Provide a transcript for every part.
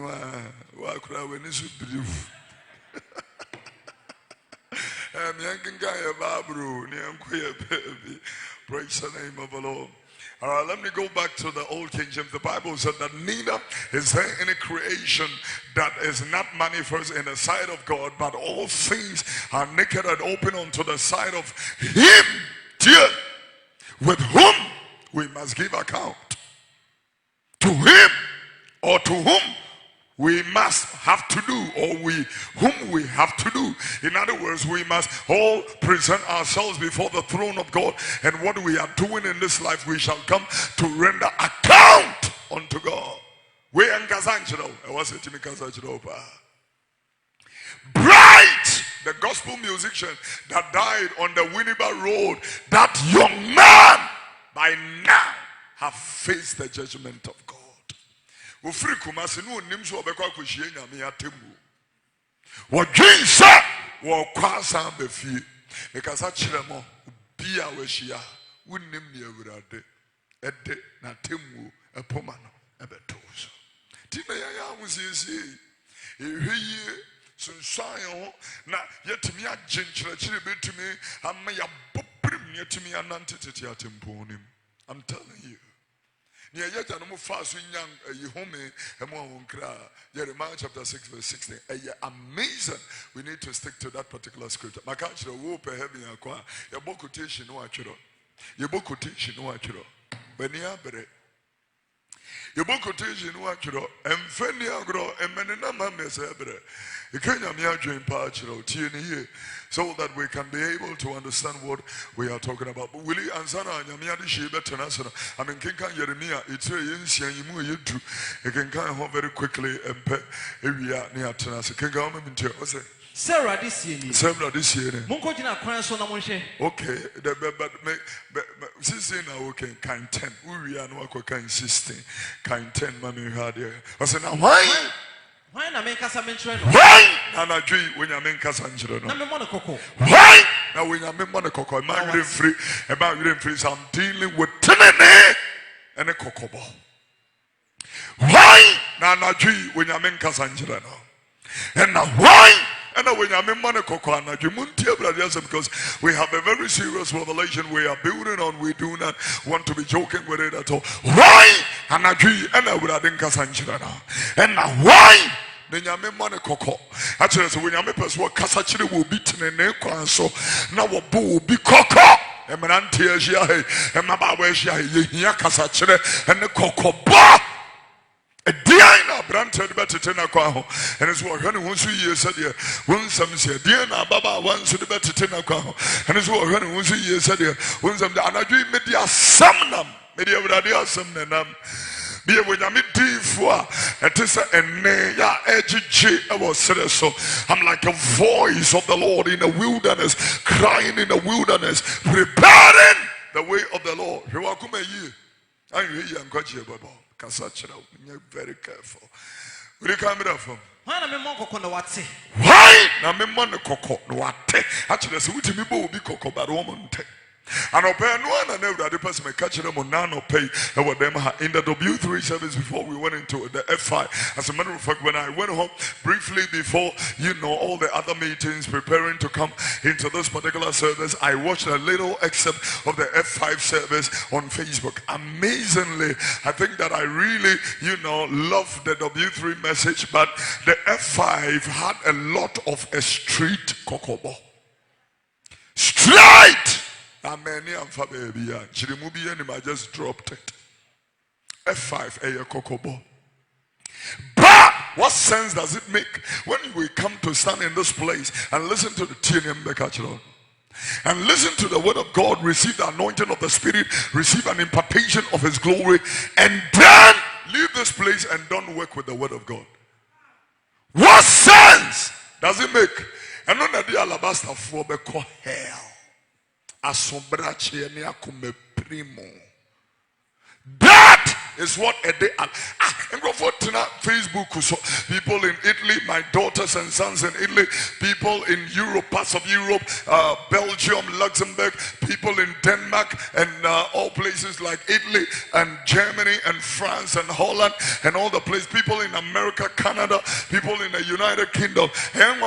Why could I win this brief? I'm yanking guy a babru, baby. Praise the name of the Lord. All right, let me go back to the Old King James. The Bible said that neither is there any creation that is not manifest in the sight of God, but all things are naked and open unto the sight of Him, dear, with whom we must give account. To Him, or to whom we must have to do, or whom we have to do. In other words, we must all present ourselves before the throne of God, and what we are doing in this life, we shall come to render account unto God. We and Kazanchiro, I was it to me Kazanchiro. Bright, the gospel musician that died on the Winneba Road, that young man by now have faced the judgment of God. Ufri kumasi nu nimsu obekwa kushie nyame atemu. Wodwen sa wo kwasa befie. Mekasa kire mo bia wahia wonnim ne awurade ede na temu epoma no ebetoso. Ti na ya amusiesie. Ehwie sunsan ho na yetimi agenkyerɛkyerɛ betumi amma ya boprim ne yetimi anante tete atemponim. I'm telling you. Jeremiah chapter 6 verse 16. Amazing. We need to stick to that particular scripture. My country will pay heavy aqua. Your book quotation no achiro. Your book quotation no achiro. Benia bere. Your book quotation no achiro. Emfenia gro emenina mamesebre. You can't dream achiro. Tieni here. So that we can be able to understand what we are talking about. But will you answer? I mean, King Jeremiah, it's a you can come very quickly and pay area near Tenenee. Can go on into Sarah this year. Sarah this year. Okay, but since now, okay, kind 10. We are no kind 16, kind 10. Mammy had here. I said, now why? Why na make us a mention? Why? And I dream when you make us angel. Why? Now when you make money cocoa, am I free? Am I free? So I'm dealing with Tenenee and a Kokobo. Why? Now I dream when you make us angel. And now why? And now when you make money cocoa, and I dream because we have a very serious revelation we are building on. We do not want to be joking with it at all. Why? And I dream and I would have been angel. And now why? Then you make money cocoa. Actually, so when you make person what Kasachiri will be Tenenee kwan so now what will be cocoa. And my auntie is here, and my baba is here. Here Kasachiri and the Kokobo. A Diana Branted better Tena Kwaho, and it's what Honey wants to hear said here. When some say Diana Baba wants to the better Tena Kwaho, and it's what Honey wants to hear said here. When some and I dream media samnam, media radia samnam. Be when I meet for it is a neya edgy. I was said so. I'm like a voice of the Lord in the wilderness, crying in the wilderness, preparing the way of the Lord. You are coming here. I'm here and got you, Baba. You're very careful. Where you coming from? Why? Now, me money cocoa no what? Actually, so we will be cocoa, but woman take. And I pay no one and every person may catch them on nano pay over them in the W3 service before we went into the F5. As a matter of fact, when I went home briefly before all the other meetings preparing to come into this particular service, I watched a little excerpt of the F5 service on Facebook. Amazingly, I think that I really love the W3 message, but the F5 had a lot of a street Kokobo. Straight! Amen. I just dropped it. F5 a Kokobo. But what sense does it make when we come to stand in this place and listen to the TNM Bekachron and listen to the word of God, receive the anointing of the Spirit, receive an impartation of His glory, and then leave this place and don't work with the word of God? What sense does it make? And none of the alabaster for the hell. Asobrache ne akume primo. That is what a day and go for Facebook, so people in Italy, my daughters and sons in Italy, people in Europe, parts of Europe, Belgium, Luxembourg, people in Denmark, and all places like Italy and Germany and France and Holland and all the places, people in America, Canada, people in the United Kingdom. And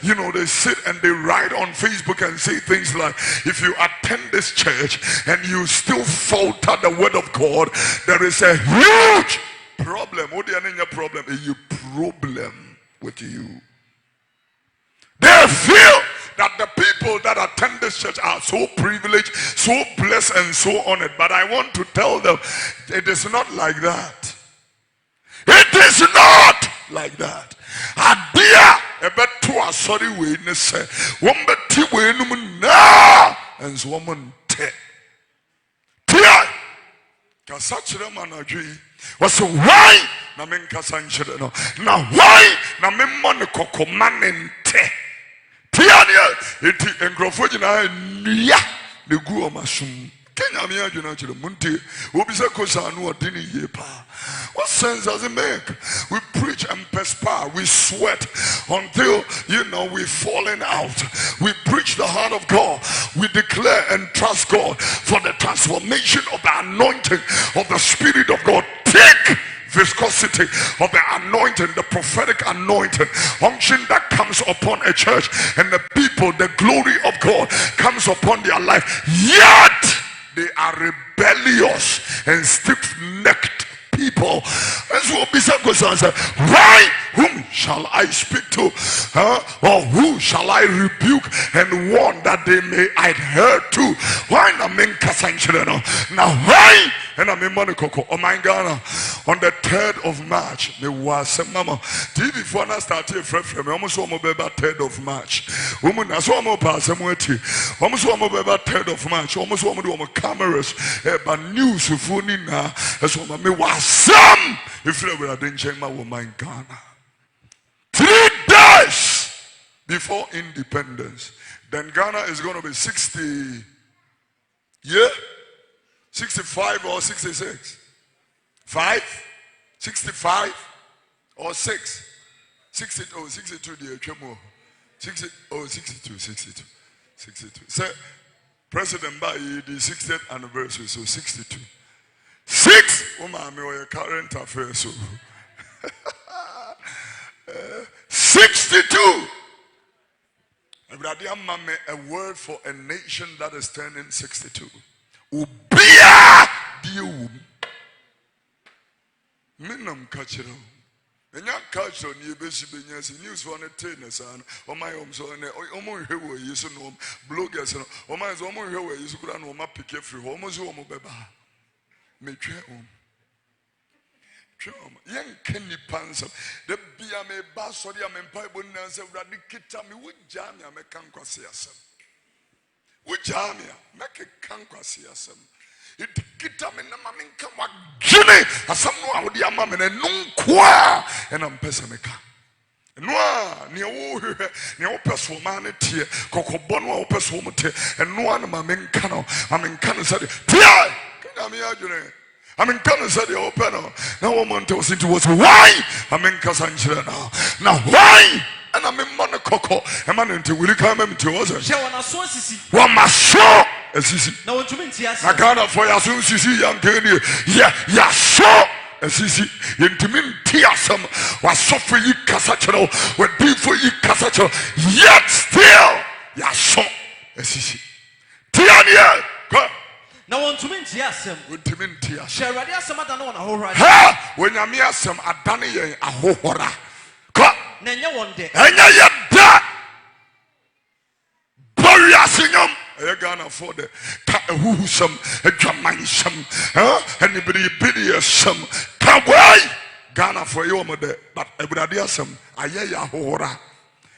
you know, they sit and they write on Facebook and say things like, if you attend this church and you still falter the word of God, there is a huge problem. What do you mean? Problem? A problem with you. They feel that the people that attend this church are so privileged, so blessed, and so honored. But I want to tell them, it is not like that. It is not like that. Adia ebeto asori we ne se wombeti we num na enso woman te tia kasa kire manadwi was why na men kasa nkire no na why na me mon kokoma nte tia ne eti engrofo gina nua ne gu o masum Kenya me adwuna kire munte obi se kosa no odini ye pa. What sense does it make? We preach and perspire, we sweat until, you know, we're falling out. We preach the heart of God. We declare and trust God for the transformation of the anointing of the Spirit of God. Take viscosity of the anointing, the prophetic anointing, unction that comes upon a church and the people, the glory of God comes upon their life. Yet they are rebellious and stiff-necked people. And so why? Whom shall I speak to? Or who shall I rebuke and warn that they may adhere to? Why na men kasanchireno? Now why? And I'm in Monaco, oh my God, on the 3rd of March, me was mama. TV for na start here from almost one about 3rd of March. Woman, I saw more pass and wait. Almost one about 3rd of March, almost one of cameras, but news of now. As one me was some. If you ever didn't change my woman Ghana. 3 days before independence, then Ghana is going to be 60. Yeah. 65 or 66? 5? 65 or 6? 60, oh, 62, dear Chemo. 60, oh, 62, 62. 62. Say, President Bayi, the 60th anniversary, so 62. 6! Oh, my, your current affairs, so. 62! A word for a nation that is turning 62. Ubia diu minam kachiro enya kachiro ni ebesi benyasi news for the trainers and o my home so ne omo hwewo yesu no bloggers no o my so omo hwewo yesu kura no o ma pick free ho omo so omo beba metwe yen keni pansam de bia me ba so dia me mpa ebo nanse wrade kita me wugja me ameka nkwase asem Ujamia, make a conquest, yes. It get up in the mammy come what Jimmy, as someone with your mammy and no qua and I'm pessimica. No, near personality, Kokobo, personality, and no one mammy cano. I'm in Canada said, Tia, I'm in Canada said the open. No woman tells it was why I'm in Casanchira now. Why? And I'm in Monaco, and man until we come to us. One must show a sissy. No one to mean, yes, I can't for your soon sissy, young Kenny. Yeah, so a sissy. Intimate tearsome was suffer you Casachano, were deep for you Casacho. Yet still, yeah, so a sissy. Tiania, go. No one to mean, yes, with Timintia. Shall I have some other one a whole right? Ha! When I mean some Adani a whole Nanya one day. And ya da Boriasium. I can't afford it. Who some a German some, anybody bidious some. Kawai Ghana for your mother, but everybody some. Ayaya hora.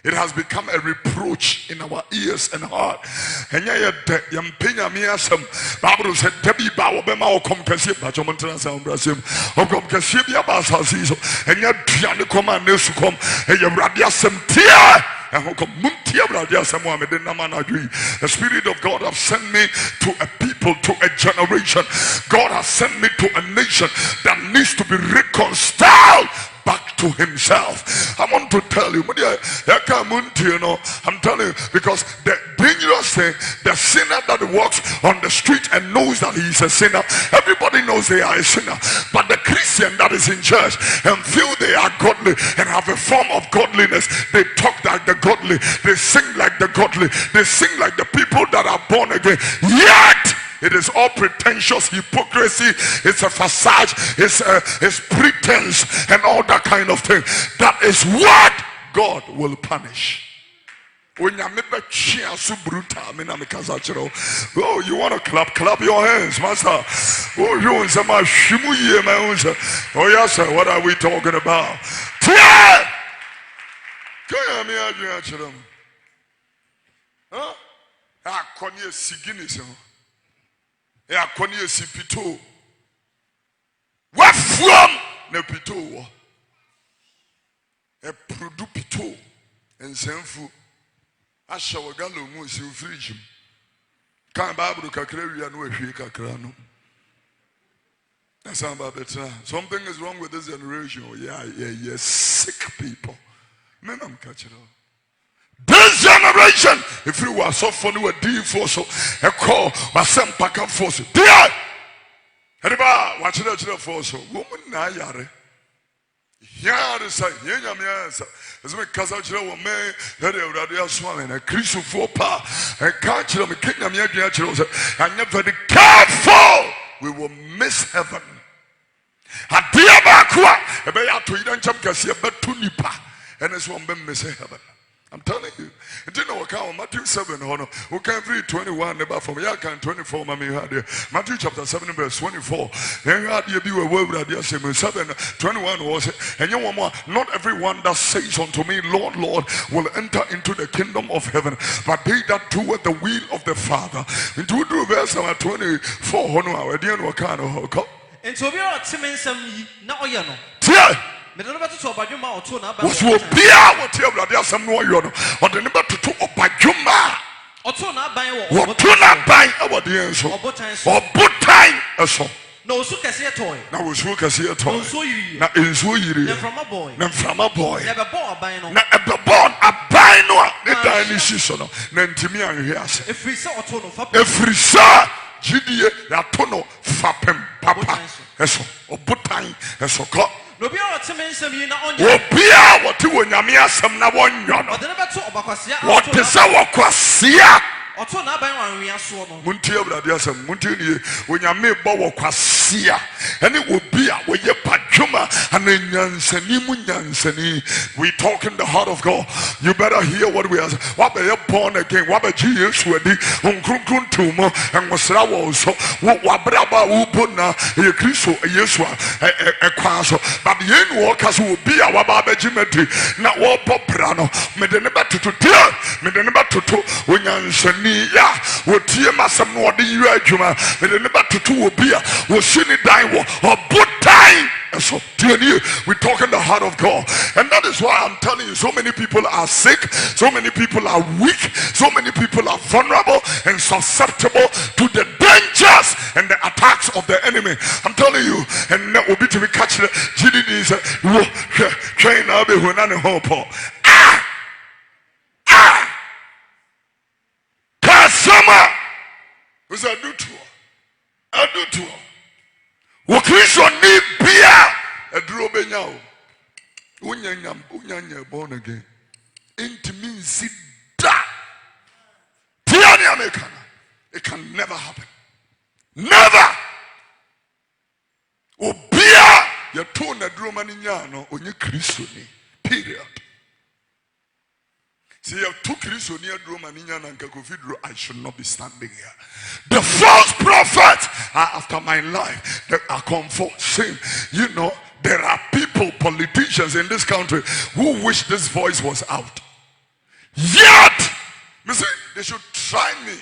It has become a reproach in our ears and heart. And yet, Yampina Miasam, Babru said, Debbie Bawabema, come Cassia, Bachomontana Sound Brasim, or come Cassia Basazizo, and yet Piano commanders to come, and your radiasum tear. And who come Muntia Radia Samuel, the Spirit of God have sent me to a people people, to a generation. God has sent me to a nation that needs to be reconciled back to himself. I want to tell you, I'm telling you, because the dangerous thing, the sinner that walks on the street and knows that he is a sinner, everybody knows they are a sinner. But the Christian that is in church and feel they are godly and have a form of godliness, they talk like the godly, they sing like the godly, they sing like the people that are born again, yet it is all pretentious hypocrisy. It's a facade. It's pretense and all that kind of thing. That is what God will punish. Oh, you want to clap your hands, master. Oh, yes, sir. What are we talking about? Akoni esipito wafuam na pito wo e produ pito ensanfu ahya wagalo mu si fridge kan bible kakra wi na wahwie kakra no something is wrong with this generation. Yeah, sick people. Men am catch it all. This generation, if you were so funny with D force, a call or some pack up force, dear, Hadiba, watch it force, woman, Nayare. Here is a young answer. As we Kazachra were made, that they were swallowing a crystal for pa, and catch them, and kick them, and never be careful, we will miss heaven. A dear Bakua, a bear to eat and jump, but to Nipa, and this one miss heaven. I'm telling you. It didn't know what Matthew 7, who can read 21, never from Yakan 24, Mammy had Matthew chapter 7, verse 24. And you had you be a word that yes, 7, 21 was it. And you more, not everyone that says unto me, Lord, Lord, will enter into the kingdom of heaven, but they that do the will of the Father. Into verse 24, I didn't know what kind of hook. And so we are Timon some now, you know. Was will be out here, there some more, you know, or the number to two of Bajuma. Or two not buying our dear so, or boot time, so. No, so can see a toy. Now was who can see a toy. So you, now is who you from a boy, from a boy, never born a bino, never born a bino, the tiny season, Nantimia, yes. If we saw a ton of if we saw Gidia, Yatono, Fapem, Papa, eso, or boot time, eso. No be all Timon some you know on your beer, what you want, Yamia, some now one yon. What is our quasia? Or two not by one we are so. Muntia, Radias, and Muntini, when Yami Bow quasia, and it will be a way Pajuma, and then Yansani Munyansani. We talk in the heart of God. You better hear what we are. What they are born again, what a GS ready, Unkun tumor, and was also what Braba Upuna, a Christo, a Yeswa, a Quaso, but the end workers will be our Baba Jimeti, not all Poprano, made the number to dear, made the number to when Yansani, what Tiama some more the Juma, made the number to will be a was Shini Daiwo or Boot time. And so, we're talking the heart of God, and that is why I'm telling you, so many people are sick, so many people are weak, so many people are vulnerable and susceptible to the dangers and the attacks of the enemy. I'm telling you, and that will be to be catching GDDs. Train up a hope. Kasama was a do to Wakristo ni bia eduro benya o unyanya born again intimi sida tiani amekana. It can never happen, never. Obia ya to na duro mani nya no onye Kristo ni, period. See, you have two Christians near Romania and Kofi Oduro, I should not be standing here. The false prophets are after my life. They are come for sin. You know, there are people, politicians in this country who wish this voice was out. Yet, you see, they should try me.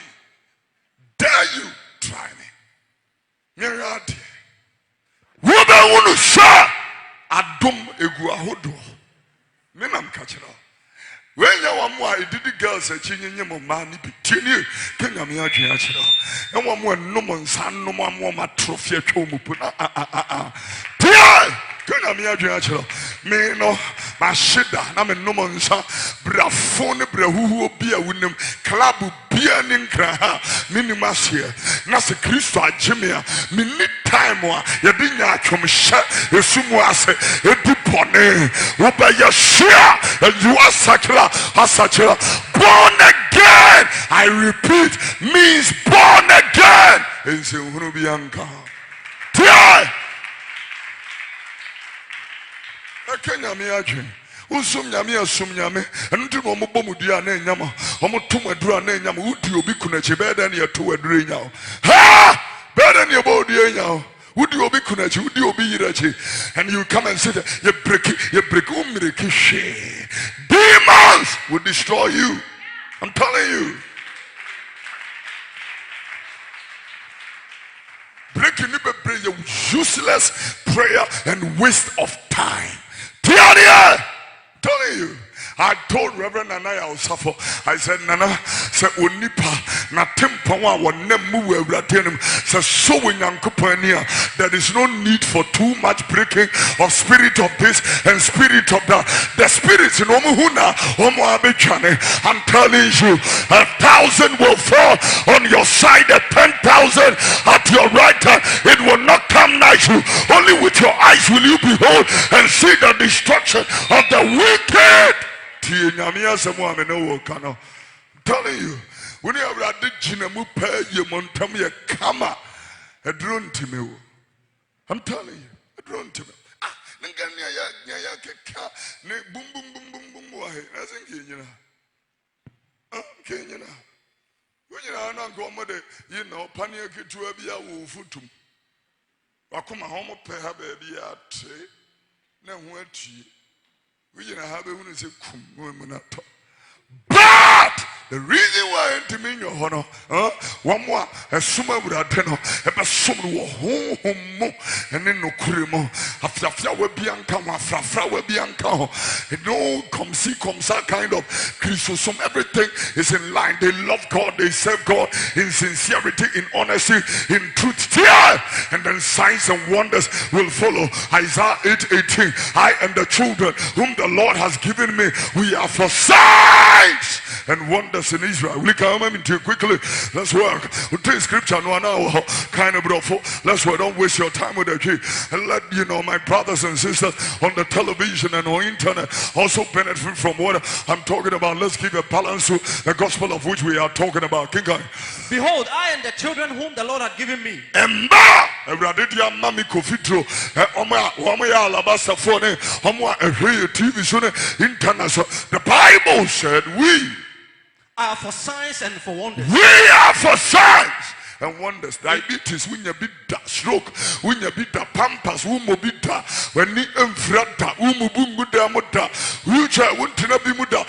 Dare you try me? Miradi. Woba unu sa adum egu ahodo. Menam kachira. when you are more, did the girls a chin in your man, Tini, Kenyamia Chino, and one more no one son, no one more trophy at home. Kenyamia Chino, me no, my shida, I'm a no one son, Brafone, Brahu, be a winning club, be an incra, minimas here, Nasa Christo, Jimia, me need time, you didn't come shut, you soon was a dipone, Wapa Yashia, and you are Sakla, Hasachela, born again, I repeat, means born again, in Sihurubianka. Tia! Kenyamiaji. Usum yami asum yami. Nti mo bomudia na enyama. Omo tomadura na enyama. Udi obi kunachi better than your two adure nyao. Ha! Better than your body nyao. Udi obi kunachi, udi obi yirachi. And you come and say that you break umrekishi. Demons will destroy you. I'm telling you. Breaking your useless prayer and waste of time. Telling you, I told Reverend Nana Osafo, I said, Nana, say Unipa, na tempawa wa nemu ebratenim, say so Yankupania, there is no need for too much breaking of spirit of this and spirit of that. The spirits in Omuhuna, Omo Abechane, I'm telling you, 1,000 will fall on your side, 10,000 at your right hand. It will not come nigh you. Only with your eyes will you behold and see the destruction of the wicked. I'm telling you, when you have a Jinamu pay you montamia kama a drone to me. I'm telling you, a drone to me. Ah, boom boom boom boom boom boom. I think you know. Kenya. When you are not going with it, you know, Pania Kituabia will foot. Wakuma homo pay her baby at no what you. We have a woman say, but the reason why to mean your honor, one more, a summer with a tenor, a summer home, and then no crimo, after flower bianca, flower bianca, no come see, comes that kind of Christosum, everything is in line. They love God, they serve God in sincerity, in honesty, in truth. Yeah! And then signs and wonders will follow. Isaiah 8:18. I and the children whom the Lord has given me, we are for signs and wonders in Israel. We come into quickly. Let's work. We'll take scripture no now. Kind of brofo. Let's work. Don't waste your time with the key. And let you know my brothers and sisters on the television and on internet also benefit from what I'm talking about. Let's give a balance to the gospel of which we are talking about. King Kong. Behold, I and the children whom the Lord had given me. Emma, Radidia Mami Kofi Oduro, Oma Alabasta phone, Oma TV international. The Bible said we are for signs and for wonders. We are for signs and wonders. Diabetes, when you beat that stroke, when you beat that pampas, umobita, when you emfrata, umubunguda muta, wheelchair, wuntina bimuda.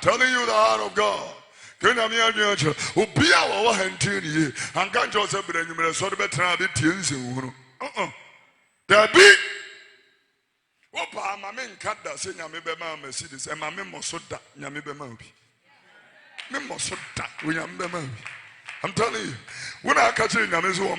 Telling you the heart of God. Kenya miaje, obia wa hantini, anka Joseph Brenyumere so de betra be tiense hunu. There be Opa mame nkada se nyame be ma Mercedes, e mame mosoda nyame be ma obi. Me mosoda we nyame be ma obi. I'm telling you, when I catch it, I'm so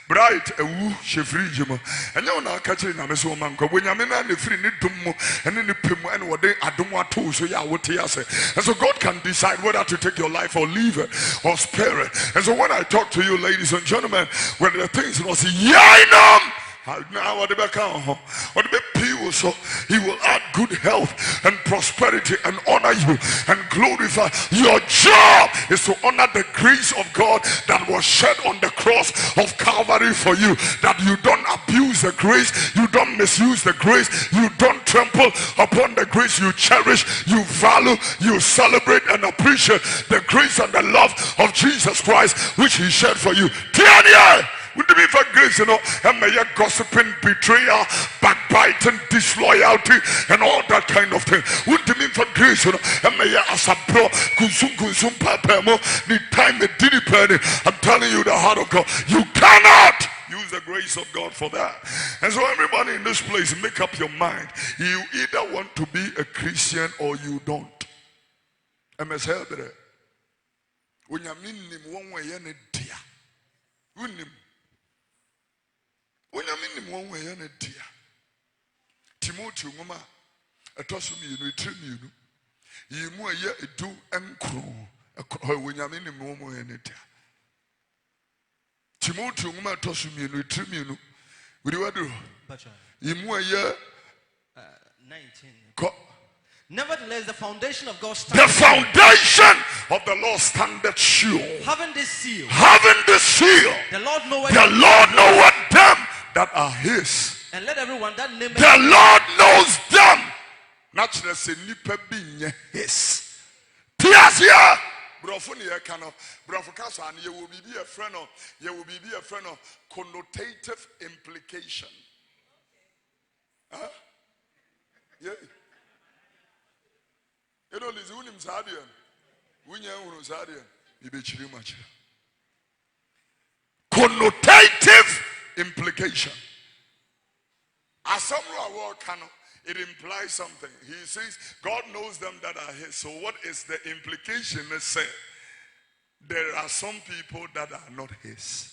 bright a woo, she free jimo. And you know, catch it, I'm so man. When you're in the free need to move and in the pim and what they I don't want to, so yeah, what he say. And so God can decide whether to take your life or leave it or spare it. And so when I talk to you, ladies and gentlemen, when the things was now what the people so he will add good health and prosperity and honor you and glorify. Your job is to honor the grace of God that was shed on the cross of Calvary for you, that you don't abuse the grace, you don't misuse the grace, you don't trample upon the grace. You cherish, you value, you celebrate and appreciate the grace and the love of Jesus Christ which he shed for you. Wouldn't it be for grace, you know, and may your gossiping, betrayal, backbiting, disloyalty, and all that kind of thing. Wouldn't it be for grace, you know, and may your asabro, kunsum papemo, the time it did it. I'm telling you the heart of God. You cannot use the grace of God for that. And so everybody in this place, make up your mind. You either want to be a Christian or you don't. MSL, when you mean him one way and a dear. When you mean him one way and a dear. Timothy, mama, a toss of me, you trim you. You more yet do and crow. When you mean him one way and a dear. Timothy, mama, toss of me, you trim you. Would you do? You more yet 19. Nevertheless, the foundation of God stands. The foundation of the Lord standeth sure. Having this seal. Having this seal. The Lord knoweth them that are his. And let everyone that name the Lord knows them. Naturally, say nipa be his. Tiasia. Brofuni ekano. Brofukasa and you will be a friend of. You will be a friend of connotative implication. Huh? Yeah. You know, this unim sadian. Winya unu sadian. Ibechiri machi. Connotative implication. As some it implies something. He says God knows them that are his. So what is the implication? Let's say there are some people that are not his.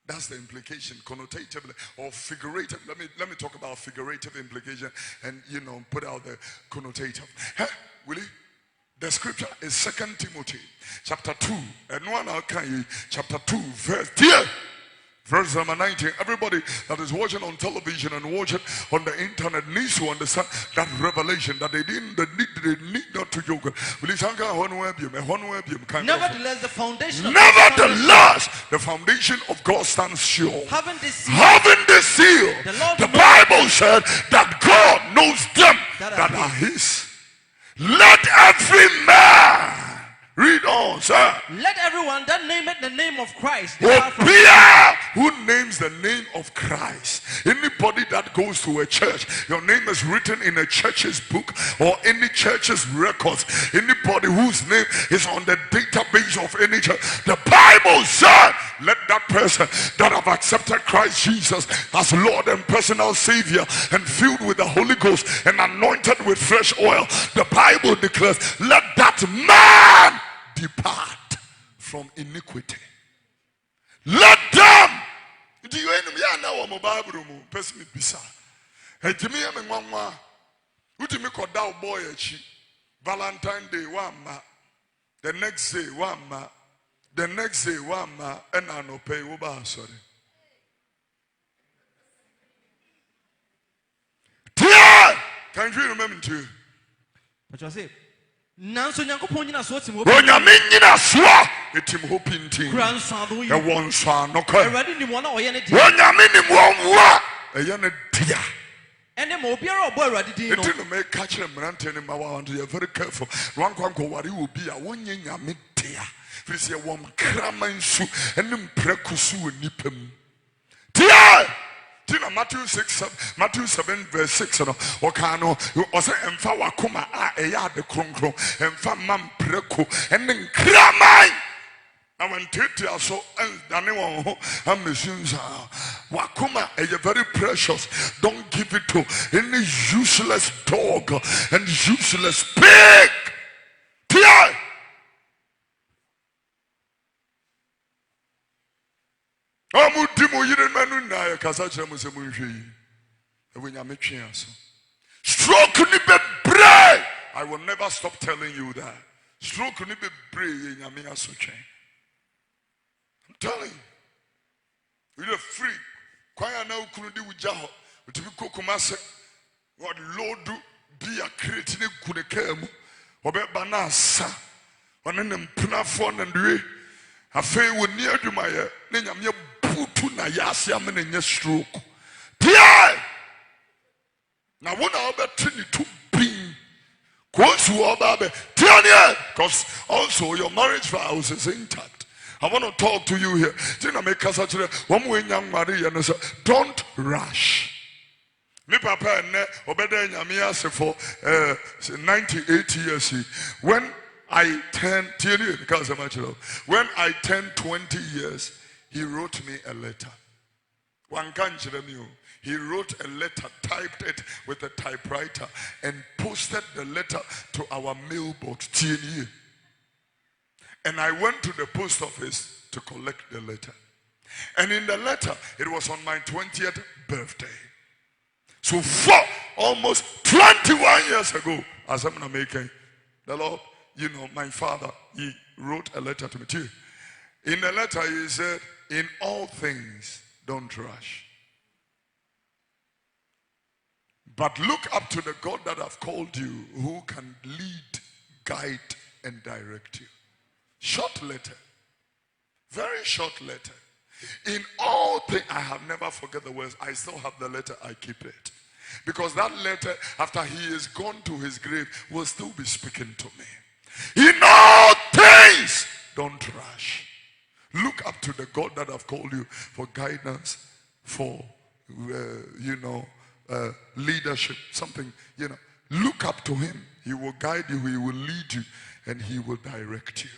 That's the implication, connotatively or figurative. Let me talk about figurative implication and put out the connotative. Hey, Willie, the scripture is 2 Timothy chapter 2 and chapter 2 verse number 19. Everybody that is watching on television and watching on the internet needs to understand that revelation that they need not to joke. Nevertheless, the foundation of God stands sure. Having this seal, the Bible said that God knows them that are his. Let every man read on, sir. Let everyone that nameth the name of Christ who names the name of Christ. Anybody that goes to a church, your name is written in a church's book or any church's records. Anybody whose name is on the database of any church. The Bible said, let that person that have accepted Christ Jesus as Lord and personal Savior and filled with the Holy Ghost and anointed with fresh oil. The Bible declares, let that man depart from iniquity. Let them. Do you know my Bible? Person me bisa. Hey, Jimmy, I'm mama. Who do me call that boy? Valentine Day, one ma. The next day, one ma. The next day, one ma. And I no pay. Sorry. Tia, can you remember too? What you say? Nanso Nyankopon nyina so tim hopi. Onyame nyina so etim hopi ntin. Kranso ado yi. E won so anokwa. Awurade ni mo na oye ne dia. Onyame ni mo wa. Eye ne dia. Ene mo obiara obo Awurade din no. Enti no me ka kire mrante ne ma wa want you very careful. Wan kwanko ware obi a wonye nyame dia. Firi se won kraman su ene mprakusu onipam. Dia Matthew 7 verse 6 okano ose emfa wakoma a eya de kronkron emfa mampreko enen kraman na wantete aso dane won ho amesunza wakoma is very precious. Don't give it to any useless dog and useless pig. Tia Stroke ni be pray. I will never stop telling you that. Stroke ni be pray. I'm telling you. You're free. Kwaya na ukunu di ujaho. Utibi kokumase. What Lord do be a creative kunekemu. Obe banasa. Wanene mpuna phone and we. Afei woni adwuma ye ne nyame butu na yase amene nya stroke. Tia! Na wona obetini to bring. Kosu obabe. Tia ne because also your marriage vows is intact. I want to talk to you here. Tina make us actually one way young Maria no say don't rush. Me papa ne obede nyame ase for 98 years. When I turned 20 years, he wrote me a letter. One can't he wrote a letter, typed it with a typewriter, and posted the letter to our mailbox, Tenenee. And I went to the post office to collect the letter. And in the letter, it was on my 20th birthday. So for almost 21 years ago, as I'm making, the Lord, my father, he wrote a letter to me too. In the letter, he said, in all things, don't rush. But look up to the God that have called you, who can lead, guide, and direct you. Short letter. Very short letter. In all things, I have never forget the words. I still have the letter. I keep it. Because that letter, after he is gone to his grave, will still be speaking to me. In all things, don't rush. Look up to the God that have called you for guidance, for, leadership, something, Look up to him. He will guide you, he will lead you, and he will direct you.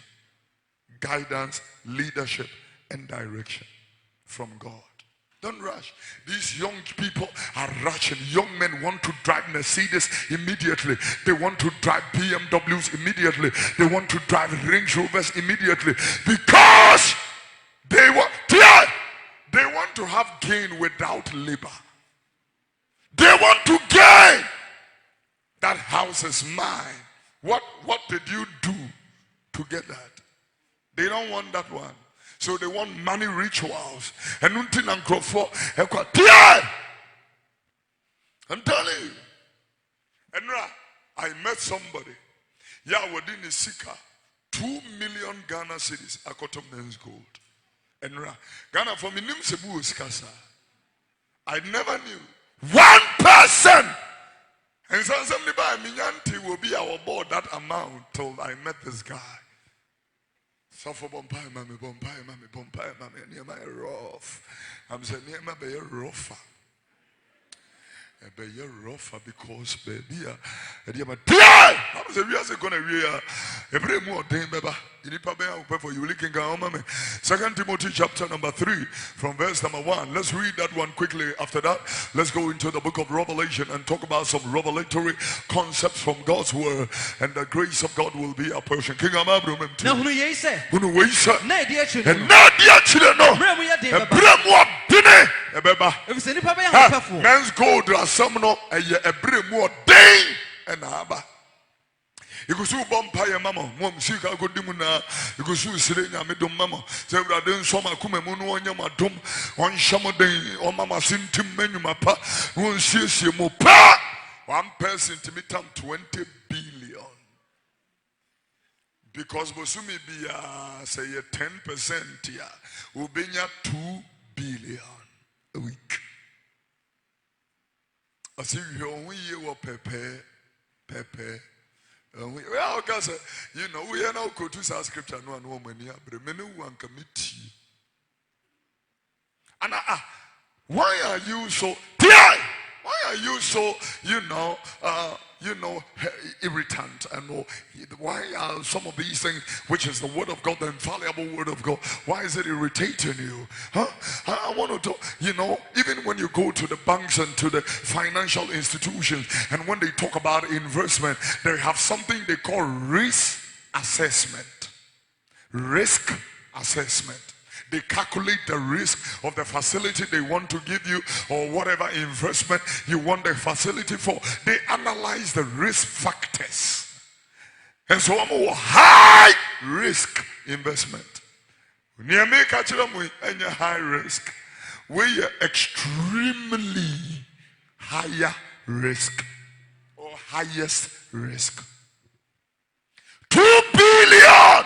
Guidance, leadership, and direction from God. Don't rush. These young people are rushing. Young men want to drive Mercedes immediately. They want to drive BMWs immediately. They want to drive Range Rovers immediately because they want to have gain without labor. They want to gain. That house is mine. What did you do to get that? They don't want that one. So they want money rituals. And I'm telling you. And I met somebody. Yeah, within the Sika, 2 million Ghana cedis. Akoto men's gold. And Ghana for me Nimsebu is Kasa. I never knew. 1%. And somebody by Minyanti will be our board that amount till I met this guy. So for Bompire, mammy, near my rough. I'm saying near my be rougher. Be rougher because baby, I'm saying we are going to read every more day, baby. For you looking down, mommy. 2 Timothy chapter number 3, from verse number 1. Let's read that one quickly. After that, let's go into the book of Revelation and talk about some revelatory concepts from God's word, and the grace of God will be our portion. King Amabrum. Now, who you say? Who you say? And not the children, no. Men's gold are some no a brim more day and abba. You go so bumpire mama, mom, see how good dimuna, you go so sitting a middle mama, say that then some akumemun on your madum, on shamadin, or mama sintim menu mapa, won't see more pa. One person to meet 20 billion. Because Bosumi be say 10% here, will be 2 billion a week. I see you only you pepe. Well, because we are now go to scripture no one woman here, but many one committee. And why are you so why are you so irritant? And why are some of these things, which is the word of God, the infallible word of God, why is it irritating you? I want to talk, even when you go to the banks and to the financial institutions, and when they talk about investment, they have something they call risk assessment. Risk assessment. They calculate the risk of the facility they want to give you, or whatever investment you want the facility for. They analyze the risk factors. And so I'm a high risk investment. When you make a high risk, we are extremely higher risk or highest risk. 2 billion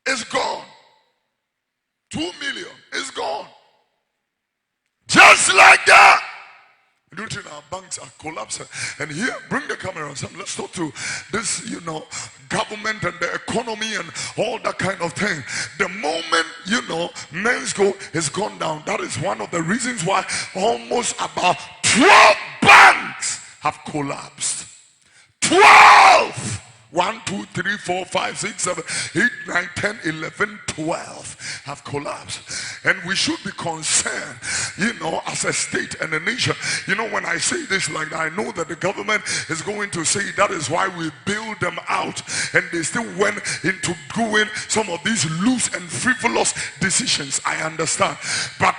is gone. 2 million is gone. Just like that. You know, our banks are collapsing. And here, bring the camera on. Let's talk to this, government and the economy and all that kind of thing. The moment, men's gold has gone down, that is one of the reasons why almost about 12 banks have collapsed. 12 1, 2, 3, 4, 5, 6, 7, 8, 9, 10, 11, 12 have collapsed. And we should be concerned, as a state and a nation. When I say this like that, I know that the government is going to say that is why we build them out. And they still went into doing some of these loose and frivolous decisions. I understand. But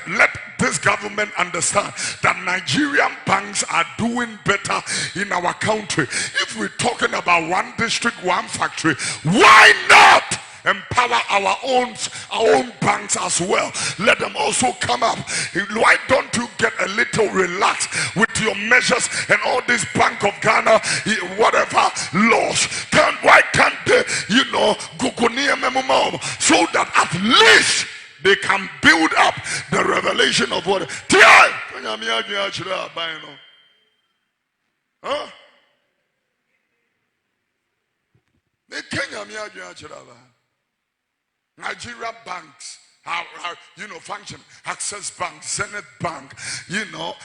let this government understand that Nigerian banks are doing better in our country. If we're talking about one district, one factory, why not empower our own banks as well? Let them also come up. Why don't you get a little relaxed with your measures and all this Bank of Ghana whatever laws? Why can't they go near Memomom so that at least they can build up the revelation of what? Huh? Nigeria banks function. Access Bank, Zenith Bank,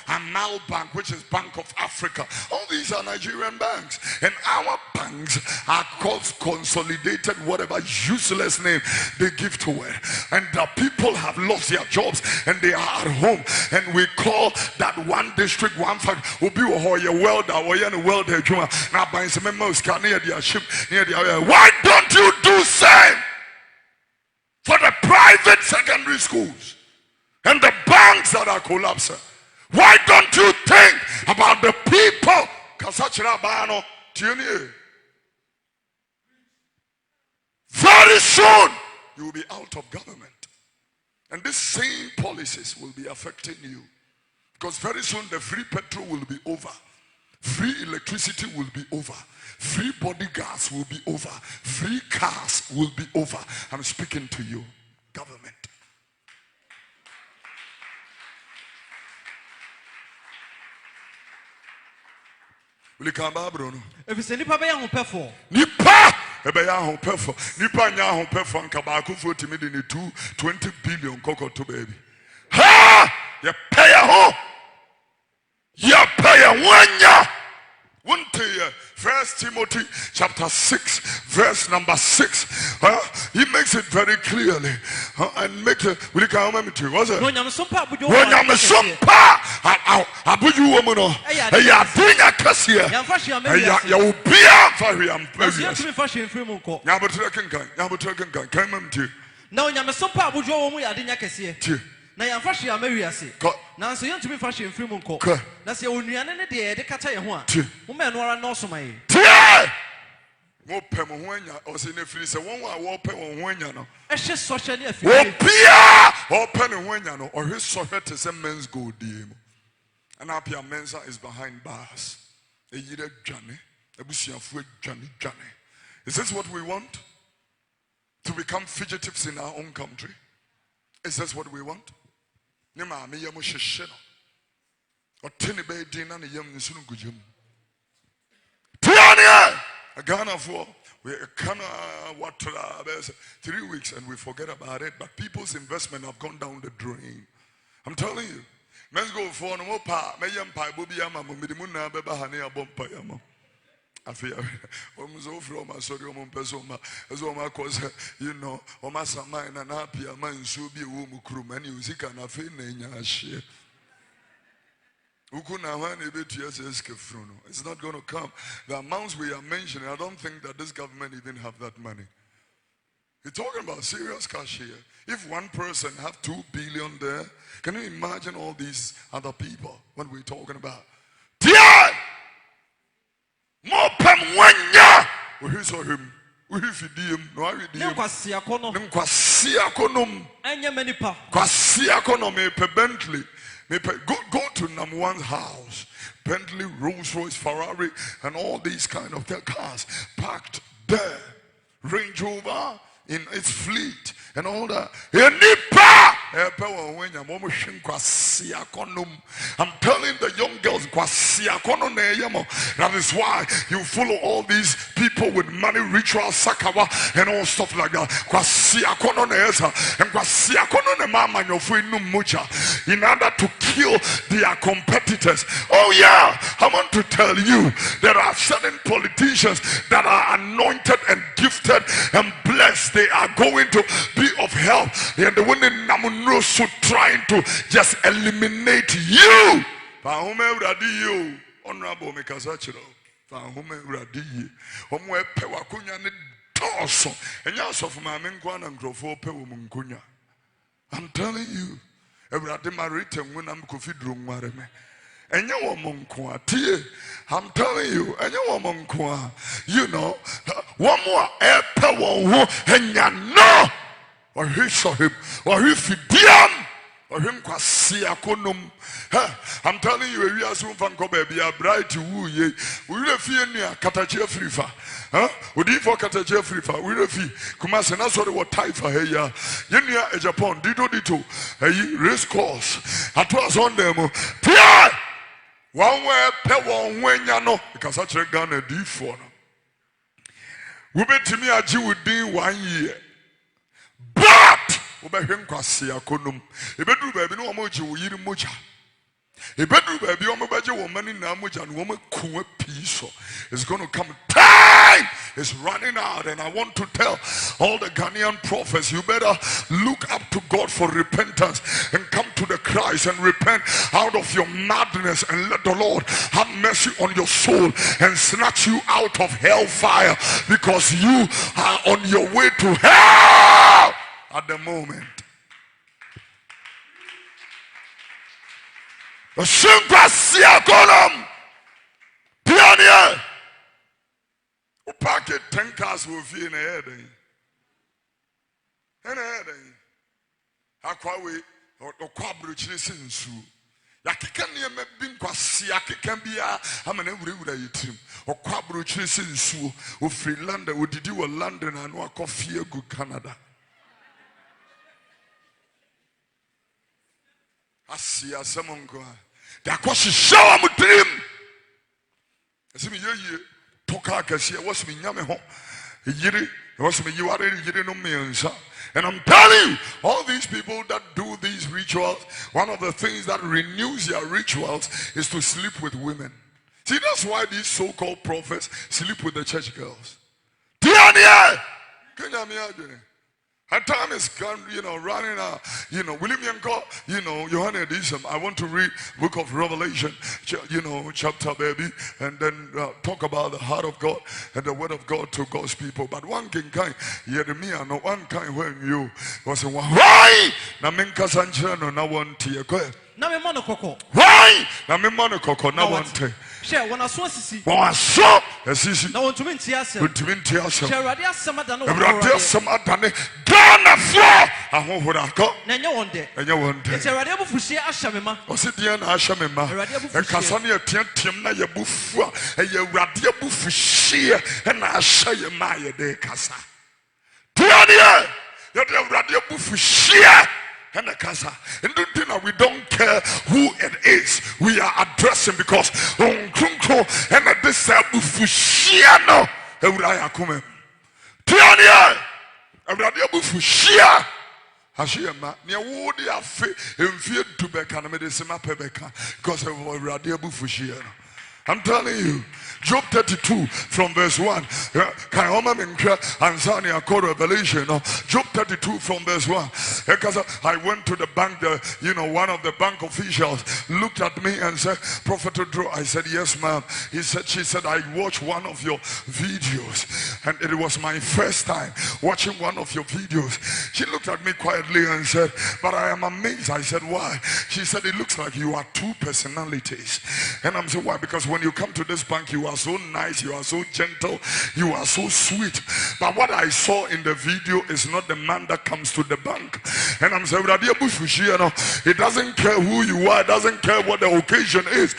Amal Bank, which is Bank of Africa. All these are Nigerian banks. And our banks are called consolidated, whatever useless name they give to it. And the people have lost their jobs and they are at home. And we call that one district, one factory. Why don't you do same for the private secondary schools and the banks that are collapsing? Why don't you think about the people? Very soon you will be out of government, and these same policies will be affecting you, because very soon the free petrol will be over, free electricity will be over, free bodyguards will be over, free cars will be over. I'm speaking to you, government. Will you come back, Bruno? If it's nipa be ya hopeful. Nipa ya hopeful. Nipa nya hopeful nka ba akufo timi de 20 billion kokoto baby. Ha! Ya pay ho. Ya pay wanya. First Timothy chapter 6 verse number 6. He makes it very clearly and make it. Will you come with me? What's it? When I'm sumpa abuju woman. Ya dinya kasia. Ya ubia fari am. Ya betre kan come with you. Now nyame sumpa abuju woman ya dinya kasia. Na ya fashi amewiase na nso yentumi fashi mfiri mu nko na se onuane ne de de kata ye ho a mo me no ara no somaye mo pem ho anya o se ne firi se won a wo pem ho anya no ehye sohwe ne afiri obia o pem ho anya no o hwe sohwe te se men's gold die mu and apia mensa is behind bars e yire dwane abusuafo dwane. Is this what we want? To become fugitives in our own country? Is this what we want? Nema me yam hwehwe no otene be din na ne yam nsunu gujam tiania Ghana for we can what 3 weeks and we forget about it, but people's investment have gone down the drain. I'm telling you, men's go for no more pa me yam pa bobi ama mo me mu na be ba ha ne abom pa yam afia omzo from asori ompeso ma ezo ma cause oma samai na na apia mansu bi ewo mu krum ani usika na fe na nya ahye uku na ha na betu SSK fru no. It's not going to come. The amounts we are mentioning, I don't think that this government even have that money. You're talking about serious cash here. If one person have 2 billion there, can you imagine all these other people what we're talking about? Dear! More pam wanya. We saw him. We feed him. No, I read him. Kwasi akonom. Anya many pa. Kwasi akonom pe Bentley. Go to number one's house. Bentley, Rolls Royce, Ferrari, and all these kind of cars parked there. Range Rover in its fleet and all that. Nipa. I'm telling the young girls, that is why you follow all these people with money, ritual, sakawa, and all stuff like that. In order to kill their competitors. Oh yeah, I want to tell you, there are certain politicians that are anointed and gifted and blessed. They are going to be of help, and the one in Namunoso trying to just eliminate you. Honorable Mikazachiro, Fahume Radi, Omwe Pewakunya Torso, and Yasov Mamingwan and Grofo Pewumunkunya. I'm telling you, Ebrade Marita when I'm Kofi Oduro. And you woman kwa tie. I'm telling you, and you woman kwa. You know, one more epe one and ya no, or he saw him, or if he diam, or him kwa siakonum. I'm telling you, we are soon from Kobe, be a bright woo ye. We refuse near Katache Frifa. We did for Katache Frifa. We refuse. Kumas and that's what we type for here. Yenya a Japan, Dito, a race course. At was on them. One way, Pewon, when you know, because I check down a D4. We bet me a Jew within 1 year. But, we him Quasia Konum. A bedroom baby, no more Jew, you mucha. A bedroom baby, on my budget woman in Namuja and woman cool peace. It's going to come. Time is running out, and I want to tell all the Ghanaian prophets, you better look up to God for repentance and come to the Christ and repent out of your madness and let the Lord have mercy on your soul and snatch you out of hellfire, because you are on your way to hell at the moment. Pioneer, who pack 10 cars will be in a head. And a head. Aquawe or quabruchis in Sue. Yakikan near Mebin Quasiaki can be a man every day or quabruchis in Sue or Freelander. Would you do a London and walk off here, good Canada? I see a someone go. That was a show I'm a dream. I see me here. Toka was me Yamaho. Yiri was me you are no means. And I'm telling you, all these people that do these rituals, one of the things that renews their rituals is to sleep with women. See, that's why these so-called prophets sleep with the church girls. Tiania! Her time is gone, running out. William Yanko, Johanna Edison. I want to read book of Revelation, chapter, baby, and then talk about the heart of God and the word of God to God's people. But one king kind, Jeremiah, no one kind when you was a one. Why? Na minka sanchano na one tea. Go ahead. Na me mono koko. Why? Na me mono koko na one tea. Share one aso sisi. One aso sisi. Na one tumin tiasa. Tumin tiasa. Share radia samada no. Radia samada ne. Gana floor. Aho hurako. Nenya one day. Nenya one day. It's a radia bufushia ashamema. Osidia na ashamema. Kasani ya tiam na ya bufua. Ya radia bufushia. Na ashaye ma ya de kasa. Tiania. Ya radia bufushia. And the casa, and we don't care who it is we are addressing, because on Kunko and at this Bufushia, Euraya Kume, Tiania, and Radia Bufushia, Hashima, near Woody are in fear to Becca, medicine Pebeka, because of Radia Bufushia. I'm telling you, Job 32 from verse 1. Revelation. Job 32 from verse 1. Because I went to the bank, one of the bank officials looked at me and said, Prophet Oduro. I said, yes, ma'am. She said, I watched one of your videos, and it was my first time watching one of your videos. She looked at me quietly and said, but I am amazed. I said, why? She said, it looks like you are two personalities. And I'm saying, why? Because when you come to this bank, you are so nice, you are so gentle, you are so sweet. But what I saw in the video is not the man that comes to the bank. And I'm saying, it doesn't care who you are, it doesn't care what the occasion is.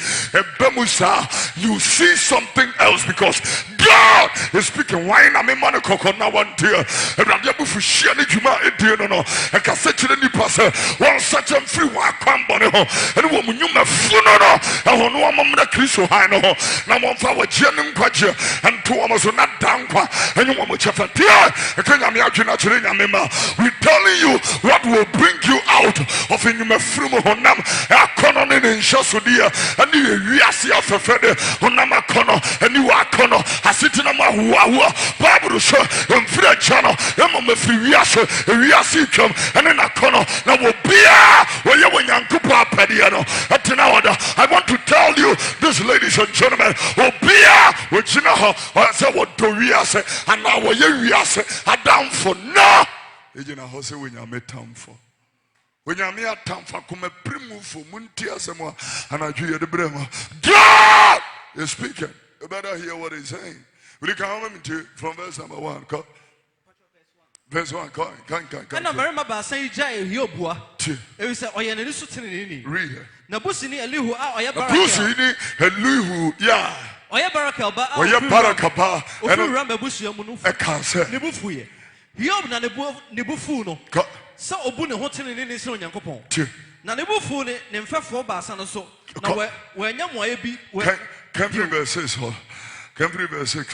You see something else, because God is speaking. Why na me man koko na one dear. Ewurade abufu hia ne dwuma edie no no. E ka se kire nipa se won such a free wa kwambo ne ho. Ene wo munyuma fu no no. E ho no amamra Kristo han no ho. Na mo mfa wo gye ne nkwaje. Ento wo so na dankwa. Enye wo mo chefa dear. E ka nyame adwena kire nyame ma. We telling you what will bring you out of enyuma free mo honam. Akono ne nshoso dia. Ani wiase afefede honam akono. Ani wa akono. Asitina ma huwa. Bible so mfira chano. Emo me free wiase twam. Ene na kono na wo bia wo ye wo nyankopo apade no. Atena oda. I want to tell you this, ladies and gentlemen, wo bia wo gina ho. O say wo do wiase ana wo ye wiase adam for no. Ejina ho say wo nyame tamfo. When you are tamfa come primu for munti asemo anadwe ye de brema. God is speaking. You better hear what he's saying. Will you come to from verse number 1? Go. Verse 1. Go. And I remember by saying Jay Yobua. It was a Oyan Tenenee. Read. Nabusini Elihu Oya Busini Elihu ya. Oya Barakaba. Oya Barakaba. And Rambabusia Munufa. I can't say. Nibufuye. Yob na Nibufuno. So Obune Hotel in his own Yankopon. Na Nibufu ne mfefo ba asa no so. Na we nya mo abi. Can you verse 6? Can you verse 6?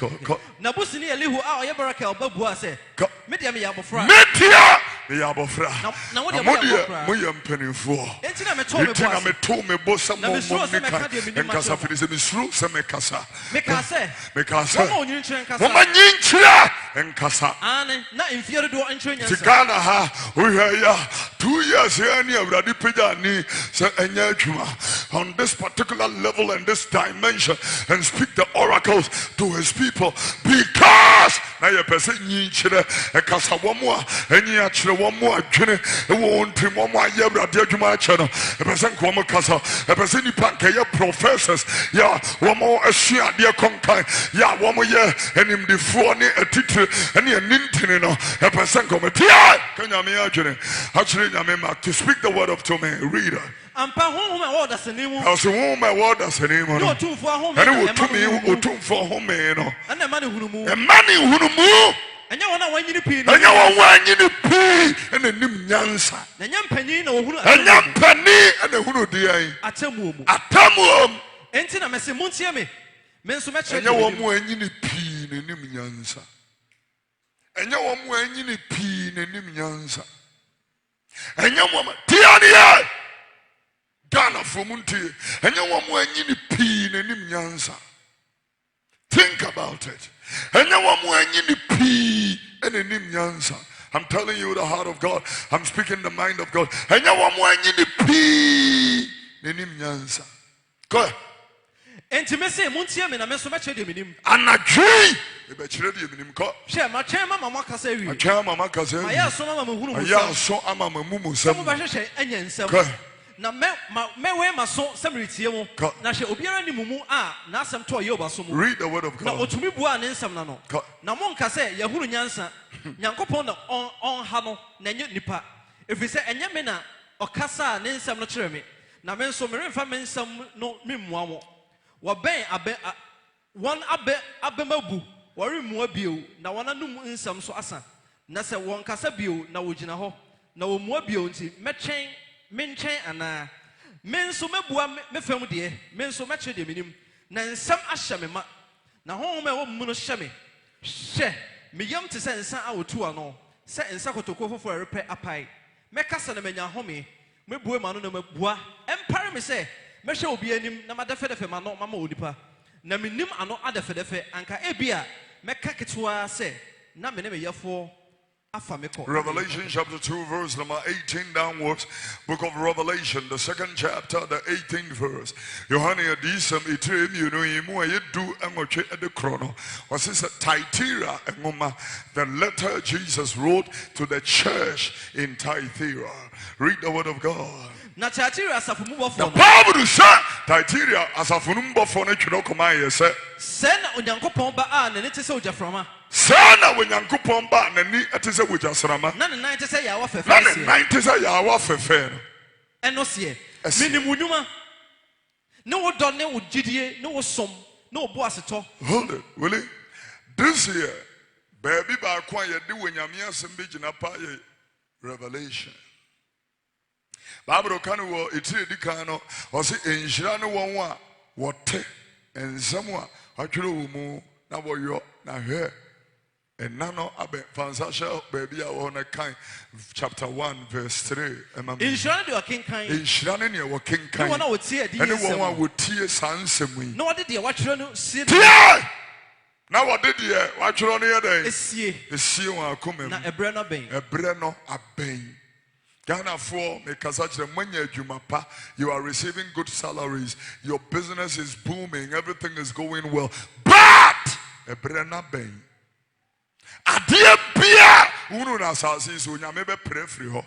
Nabusini Elihu Oya Barakaba babua se. Media me yabofra. Media me yabofra. Na what you yabofra? Mo yam penifo. Entina me to me bosa mo nkasa fili me suru se me kasa. Me kasa. Mo nkasa. ma nyinchira nkasa. Ane na mfiere do entrenyansa. Tigana ha we ya 2 years here ni awrade pega ni se enya adwuma on this particular level and this dimension and speak the oracles to his people because na ye person nyinchira ekasa wo mo enyi akire wo mo adwene e wo ntrim wo mo aye awrade adwuma ache no e person ko mo kasa e person nipa nkeye professors ya wo mo asua de konkan ya wo mo ye enimdifo ni atitire ene anintini no e person ko mo tia kanya me adwene actually nyame ma to speak the word of to me reader ampa honhom word asanimu also honhom word asanimu no otumfo honhom ene otumfo honhom no ene mane hunumu enya wona wanyini pii enya wanyini pii ene nim nyansa enya mpanyin na wohunu enya mpani ene hunu dian atamuom enti na mese muntie me nso mekere enya wo mu anyini pii ne nim nyansa enya wo mu anyini pii ne nim nyansa enya wo tiani ya Ghana from unti enya wo mu anyini pii ne nim nyansa. Think about it. Enya wo mu anyini pii ene nim nyansa. I'm telling you the heart of God. I'm speaking the mind of God. Enya wo mu anyini pii ne nim nyansa. Go ahead. Enti mese muntie me na me so mekere de minim anadwi e be kire de minim ko hwe ma twen mama kasa wi ma twen mama kasa wi aya so mama hunu musa aya so ama mamumu sam mo ba hwehwe anya nsam na me we ma so samritie mu na hwe obiara ni mumu a na asem to yoba so mu read the word of God na otumi bua ne nsam na no na mo nka se ya hunu nyansa nyankopon na on ha no na nye nipa efi se enye me na okasa ne nsam no kire me na me nso me remfa me nsam no memmoa mo waben one abemabu wari mu abio na wananum nsam so asa na se won kasa bio na wogina ho na wo mu abio nti mentwen ana menso mebua mefam de menso meche de minim na nsam ahye me ma na honhom e wo mu no hye me hye me yam te se nsa awotu ano se nsa kotoko fofo repe apai mekasa na menya home mebua ma no na mebua empare me se mehwe obi anim na madefedefe ma no mama onipa na menim ano adefedefe anka ebia meka ketwa se na me ne meyefo afa meko Revelation chapter 2 verse number 18 downwards. Book of Revelation, the 2nd chapter, the 18th verse. Yohane adisam itrem you know imu ayedu angoche ede krono was this Thyatira engoma the letter Jesus wrote to the church in Thyatira. Read the word of God. Na Thyatira asafumubofo the Bible says Thyatira asafumubofo ne twino koma yese sena onyankopon ba a ne tese ojaframa sana onyankopon ba nani atese wojasrama na ne nan tese yawa fefe na ne nan tese yawa fefe eno se minimunuma ne wo do ne wo gidie ne wo som ne wo bo aseto hold it will it This year, baby ba kwa ye de wonyame asem be gina pa ye revelation. Bible kan wo etire di kan no o se enhira no won a wote ensem a atwere wo mu na boyo na hwe enano abe fansasha baby a wo na kan chapter 1 verse 3 enhira de wakin kan enhira ne wo ken kan no na wotie adi ene wo a wotie sansem yi no de watwere no sie na wode de watwere no ye den esie won akoma na ebre no aben Ghana for me kasachre manya adwuma pa, you are receiving good salaries, your business is booming, everything is going well, but ebrena ben adie bia unu na asase so nyame be pray free ho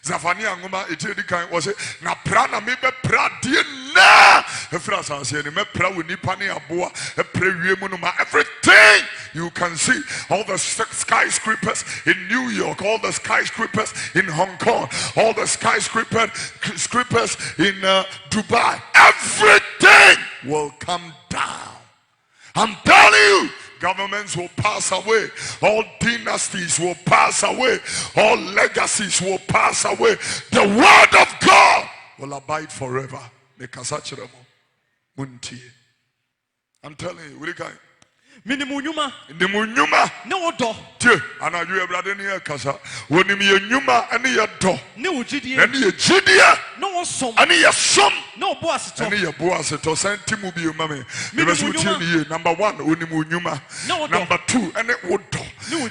Zafania ngoma etedi kan was na pra na me be pra die na efra asase ni me pra woni pa ne aboa e pra wie mu no ma everything you can see, all the skyscrapers in New York, all the skyscrapers in Hong Kong, all the skyscrapers in Dubai, everything will come down. I'm telling you, governments will pass away, all dynasties will pass away, all legacies will pass away. The word of God will abide forever. I'm telling you, we can. Minimunyuma ne wodo tie anaju ebrade ne yakasa wonim ye nyuma ane ye do ne wogidie ane ye gidie ne wosom ane ye som ne obo aseto ane ye bo aseto santimu bi mame bebesu tie ne ye number 1 wonim nyuma number 2 ane wodo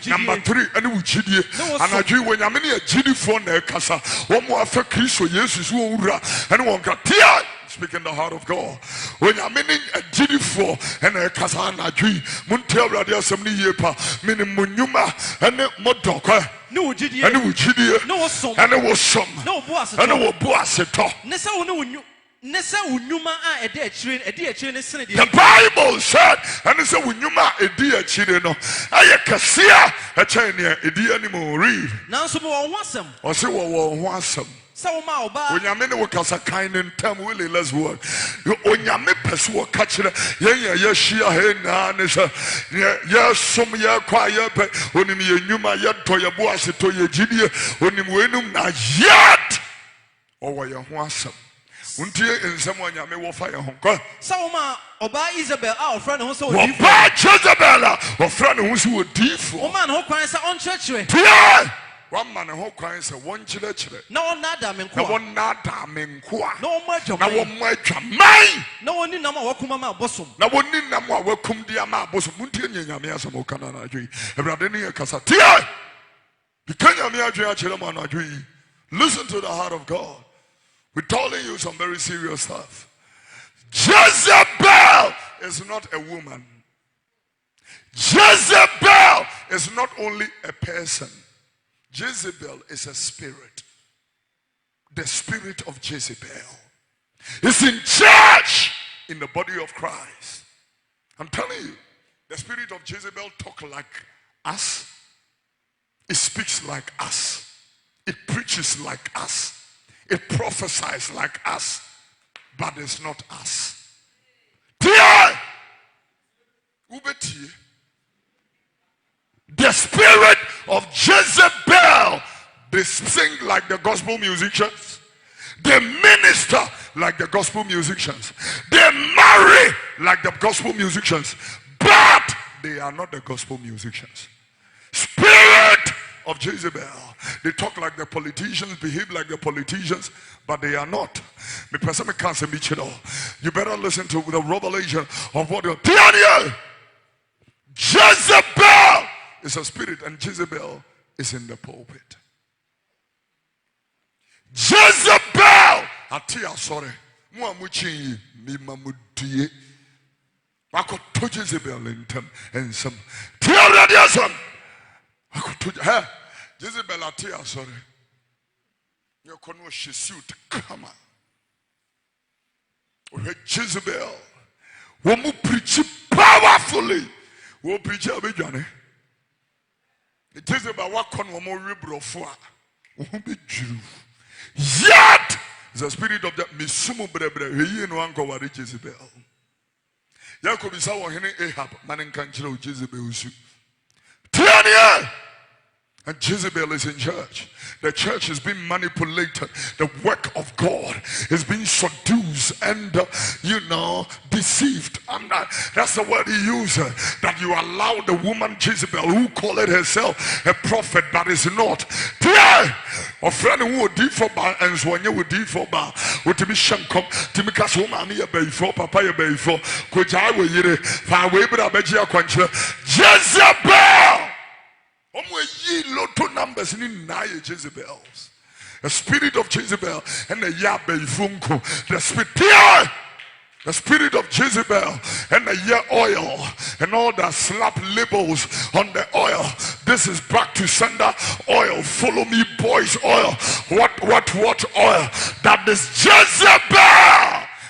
number 3 ane wogidie anaju wonyame ne ye gidifo na yakasa wo mo afa Kristo Jesus wo wura ane wonka tie. Speaking the heart of God. When you're meaning a GD4 and a Kasana G, Muntel Radio Assembly Yepa, meaning Munyuma and the Modoka, no GD, and it was GD, no some, and it was some, no boss, and it was boss at all. Nessa Unyuma a dear train, a dear train is the Bible said, and it's a Unyuma a dear chideno. I casia a chain, a dear anymore read. Now some more wansome, or say, wansome. So when you mean what was a kind and time really less work. When you make person catch it, yes, she a hen, yes, some year quiet, but when you knew my yet to your boss to your GD, when you win not yet, or why you want some. Until in someone you may will fire Hong Kong. So, Oba Isabel, our friend who saw Jezebel, or friend who's who would deef. Oh man, who cries on church. One man who cries a one church. No nada men no one nada men qua. No much of no one much of mine. No one in Nama Wakumama bosom. No one in Nama welcome the Ama bosom. Muntin Yamias Mokana Adri. Ebradenia Casatia. You can't Yamia Chilamana Adri. Listen to the heart of God. We're telling you some very serious stuff. Jezebel is not a woman. Jezebel is not only a person. Jezebel is a spirit. The spirit of Jezebel is in charge in the body of Christ. I'm telling you, the spirit of Jezebel talks like us. It speaks like us. It preaches like us. It prophesies like us. But it's not us. The spirit of Jezebel, they sing like the gospel musicians. They minister like the gospel musicians. They marry like the gospel musicians. But they are not the gospel musicians. Spirit of Jezebel. They talk like the politicians, behave like the politicians, but they are not. You better listen to the revelation of what you're telling. Jezebel is a spirit, and Jezebel is in the pulpit. Jezebel, Atia, sorry, Muamuchi, Mimamudie. I could touch Jezebel in them and some. I could touch her. Jezebel, Atia, sorry. You could know she suit, come on. Jezebel, who preach powerfully, who preach a big journey. Jezebel, what can one more rebel for? Who be Jew? Yet, the spirit of that Misumu Brebre, he no one go Jezebel. Jacob is our Henry Ahab, man country of Jezebel. Tenenee! And Jezebel is in church. The church is being manipulated. The work of God is being seduced and, deceived. That's the word he used. That you allow the woman Jezebel, who called herself a prophet, but is not. A friend who would do for bar and so you would do for bar. Would to be shankom, Timikas woman, a bay for Papa bay for Kojai will you far away, but I bet you a quencher. Jezebel! Loto numbers in nine Jezebels. The spirit of Jezebel and the Yabe Funko. The spirit of Jezebel and the year oil and all that slap labels on the oil. This is back to sender oil. Follow me, boys, oil. What oil? That is Jezebel.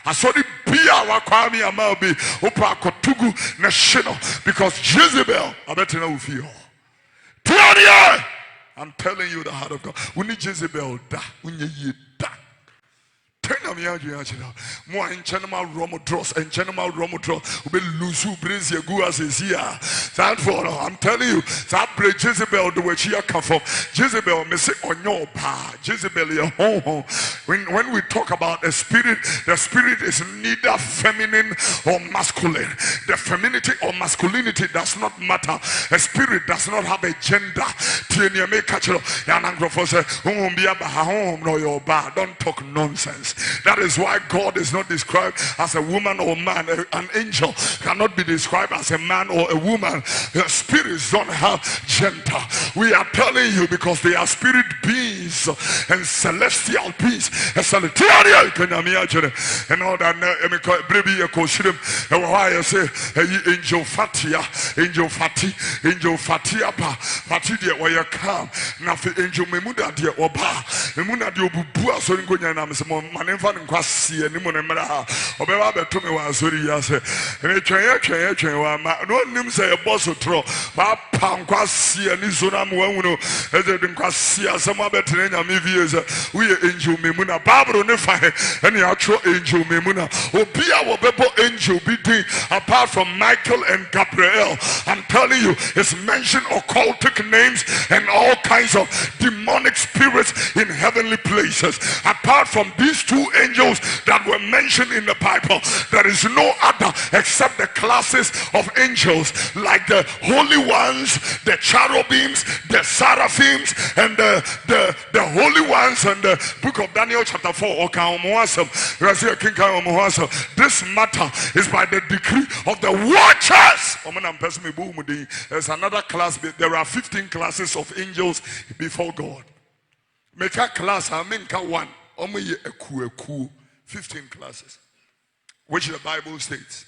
I saw the Pia Wakwami Amabi Opa Kotugu Nashino because Jezebel, I bet you know feel. I'm telling you the heart of God. We need Jezebel da. We need da. Turn me out, more in Chanama Romodros and Chanama Romodros will be Lusu Brizia Guas is here. That for I'm telling you, that break Jezebel the way she come from. Jezebel may say on your pa. Jezebel your home. When we talk about the spirit is neither feminine or masculine. The femininity or masculinity does not matter. A spirit does not have a gender. Don't talk nonsense. That is why God is not described as a woman or man. An angel cannot be described as a man or a woman. The spirits don't have gender. We are telling you because they are spirit beings and celestial beings. And all that baby why I say angel fatia, Fati dear where you come. Now for angel Memuda dear Oba. Memuna de Obubua so in Manenfa Nkwasi and Nimonemara. Obeba Betumi was sorry, yes. And a train, no name say a boss of tro. Pamquasi and Nizonam Wamuno, as they didn't quasi as some other train. We angel Memuna, Barbara Nefa, and the actual angel Memuna. Obia will be angel beating apart from Michael and Gabriel. I'm telling you, it's mentioned occultic names and all kinds of demonic spirits in heavenly places. Apart from these two angels that were mentioned in the Bible, there is no other except the classes of angels like the holy ones, the cherubims, the seraphims, and the holy ones. And the book of Daniel chapter 4. This matter is by the decree of the watchers. There's another class. There are 15 classes of angels before God. Make a class, I mean one. 15 classes, which the Bible states.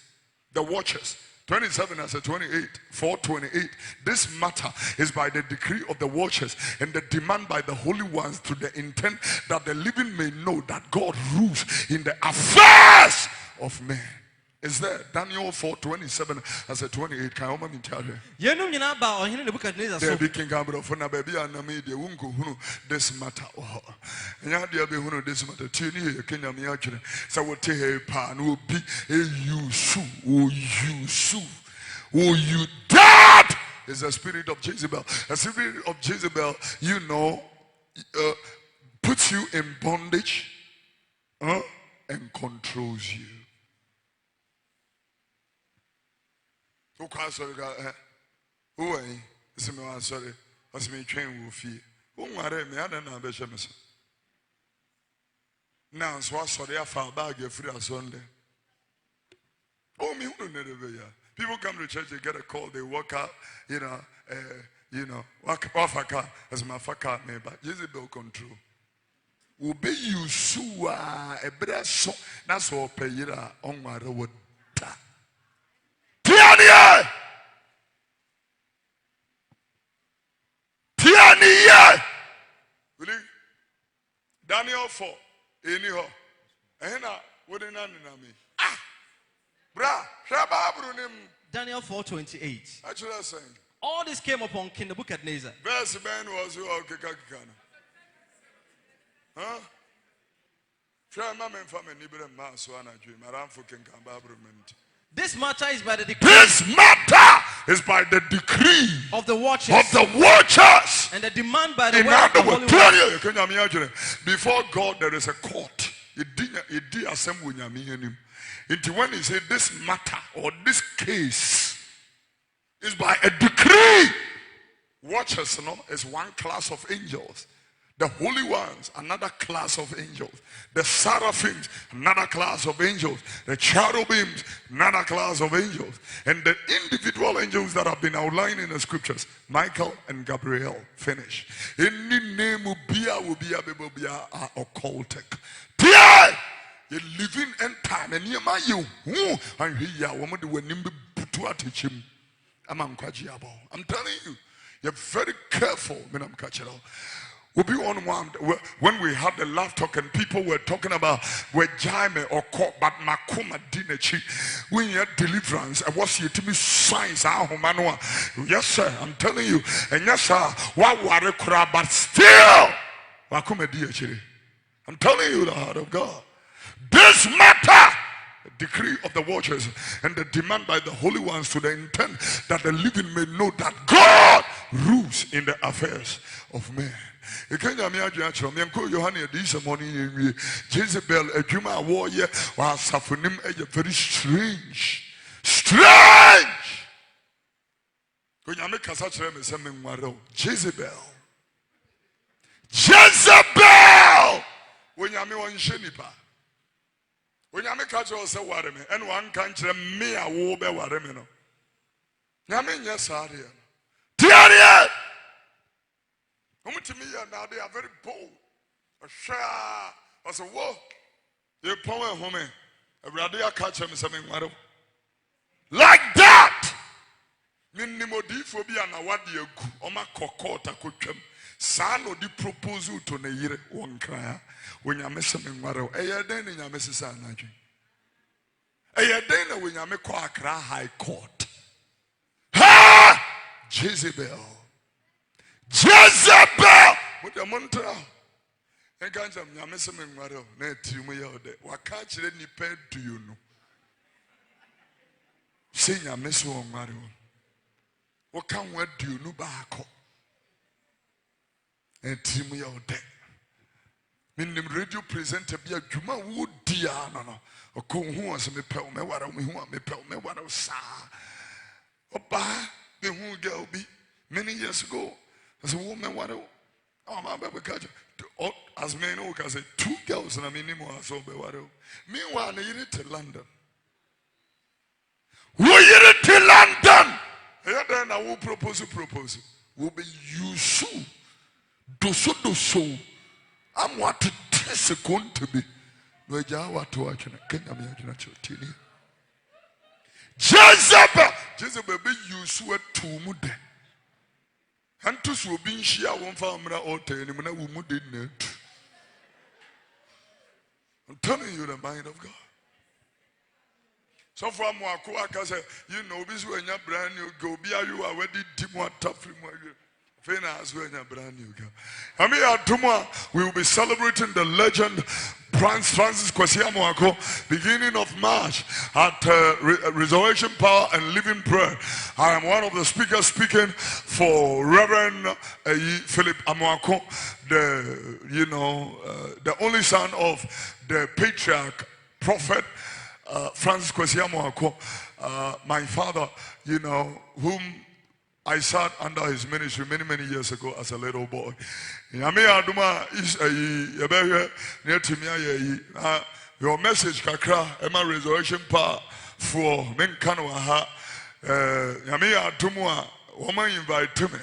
The watchers, 27 as a 28, 428. This matter is by the decree of the watchers and the demand by the holy ones to the intent that the living may know that God rules in the affairs of men. Is there Daniel 4:27 as a 28? Can you tell you? There be king for baby and me the wungu this matter. And ya dear be this matter. Tini Kenya Miachine. So what take pan will be a you dad is the spirit of Jezebel. The spirit of Jezebel, puts you in bondage and controls you. Sorry, who are you? Sorry, what's me train with you? Who are me? I don't know. Now, so I saw the far bag your free Sunday. Oh, me, who know people come to church, they get a call, they walk out, walk off a car as my car, but Jezebel control. Obey you, Sua, a breath, so that's all pay it on my road. Daniel 4, anyhow, and what in me? Daniel 4:28. Actually, I'm saying all this came upon King Nebuchadnezzar. Verse man was you okay, huh? Try my man from a neighbor and mass one I dream around for King Cambabrument. This matter is by the decree. This matter is by the decree Of the watchers. Of the watchers. And the demand by the In word of the other Holy words, One. before God there is a court. When he said this matter or this case is by a decree. Watchers, is one class of angels. The holy ones, another class of angels. The seraphims, another class of angels. The cherubims, another class of angels. And the individual angels that have been outlined in the scriptures, Michael and Gabriel, finish. Any name will be occultic. You living in time and you and here woman I'm telling you, you're very careful when I'm catching up. We'll be on one when we had the laugh talk and people were talking about where Jaime or caught but Makuma Dinechi. When you had deliverance, and what's your to signs our humanua. Yes, sir, I'm telling you, and yes, sir, what worry but still Makuma Dinechi. I'm telling you the heart of God. This matter, the decree of the watchers and the demand by the holy ones to the intent that the living may know that God rules in the affairs of men. You can't imagine this morning Jezebel a Juma warrior was suffering a very strange. When you make such a Jezebel. When you make Shenipa. When you make a say worry me, and one country me a war be worry me no. Yamin yes are here. Now they are very bold. I said, whoa, you power home. A catch him something. Like that. Minimodifobia na what you Oma Kokota could come. Son of the proposal to Nair one cry when you're missing Maro. A year then in your Mrs. Anaji. A year then when you make Accra High Court. Ha! Jezebel. What the mantra? And can't you miss him in Maro? Net you may out there. What can't you any paid to you? Sing a miss one Maro. What can we do? No back. And Timmy out there. Meaning radio presenter be a Juma wood diana. Or come who was me pel me what me who me pel me what I saw. Opa, the who girl be many years ago. As a woman, what my baby catch as men who can say 2 girls and I mean more so be what. Meanwhile, they get to London. We get to London. And then I will propose. Will be you so. Do so. I'm what it is going to be. No Jawa to watch and I can't imagine Jezebel be you so at 2 mudde. And to so being share one family altar and when I will move in it. I'm telling you the mind of God. So from Wakuaka said, you know, this when you're brand new, go be you already Timo tough from you. As when you're brand new girl. I mean, tomorrow we will be celebrating the legend Francis Kwesiamoako, beginning of March at Resurrection Power and Living Prayer. I am one of the speakers speaking for Reverend Philip Amoako, the only son of the patriarch prophet Francis Kwesiamoako, my father, whom I sat under his ministry many years ago as a little boy. Your message kakra ema resurrection power for men kanwa yame atumwa woman invite me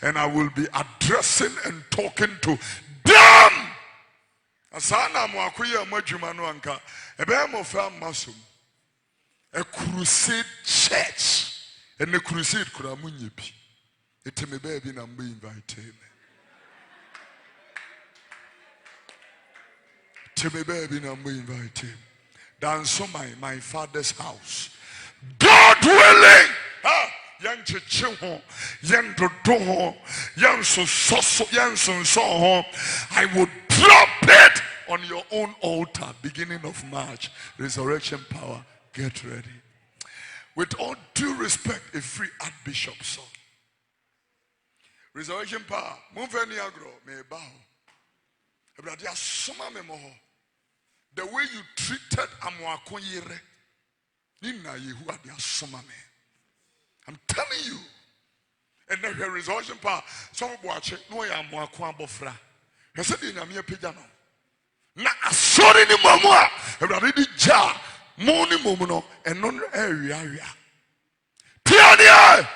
and I will be addressing and talking to them. Asana mo akoya mo adwuma no anka ebe mo fa masum a crusade church. And the crusade could have munyipi. It may be and be invited. To me baby and be invited. Dance on my father's house. God willing. Young chicho, young dodo, young so, young so, I will drop it on your own altar, beginning of March, resurrection power, get ready. With all due respect, a free Archbishop song. Resurrection power, move any agro, may bow. The way you treated Amwakoyere, Nina Yehu Adia Somame. I'm telling you. And then the resurrection power, some watch it, no Amwakwa Bofra. I said in Amia Pijano. Na asori ni mama, everybody di ja, money momuno, and non area. Pioneer,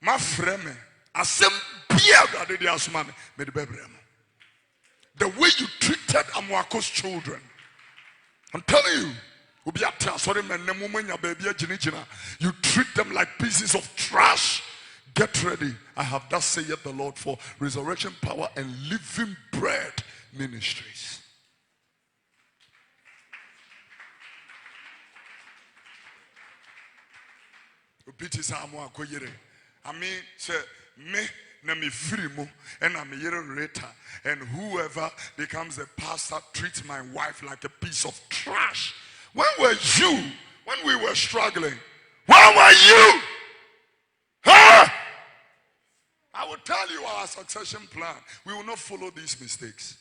my friend, asem pia brother di asumame, me the bebremo. The way you treated Amwako's children, I'm telling you, you treat them like pieces of trash. Get ready. I have thus saith the Lord for resurrection power and living bread ministries. I mean, say me. And I'm a year and whoever becomes a pastor treats my wife like a piece of trash. When were you? When we were struggling? Where were you? Huh? I will tell you our succession plan. We will not follow these mistakes.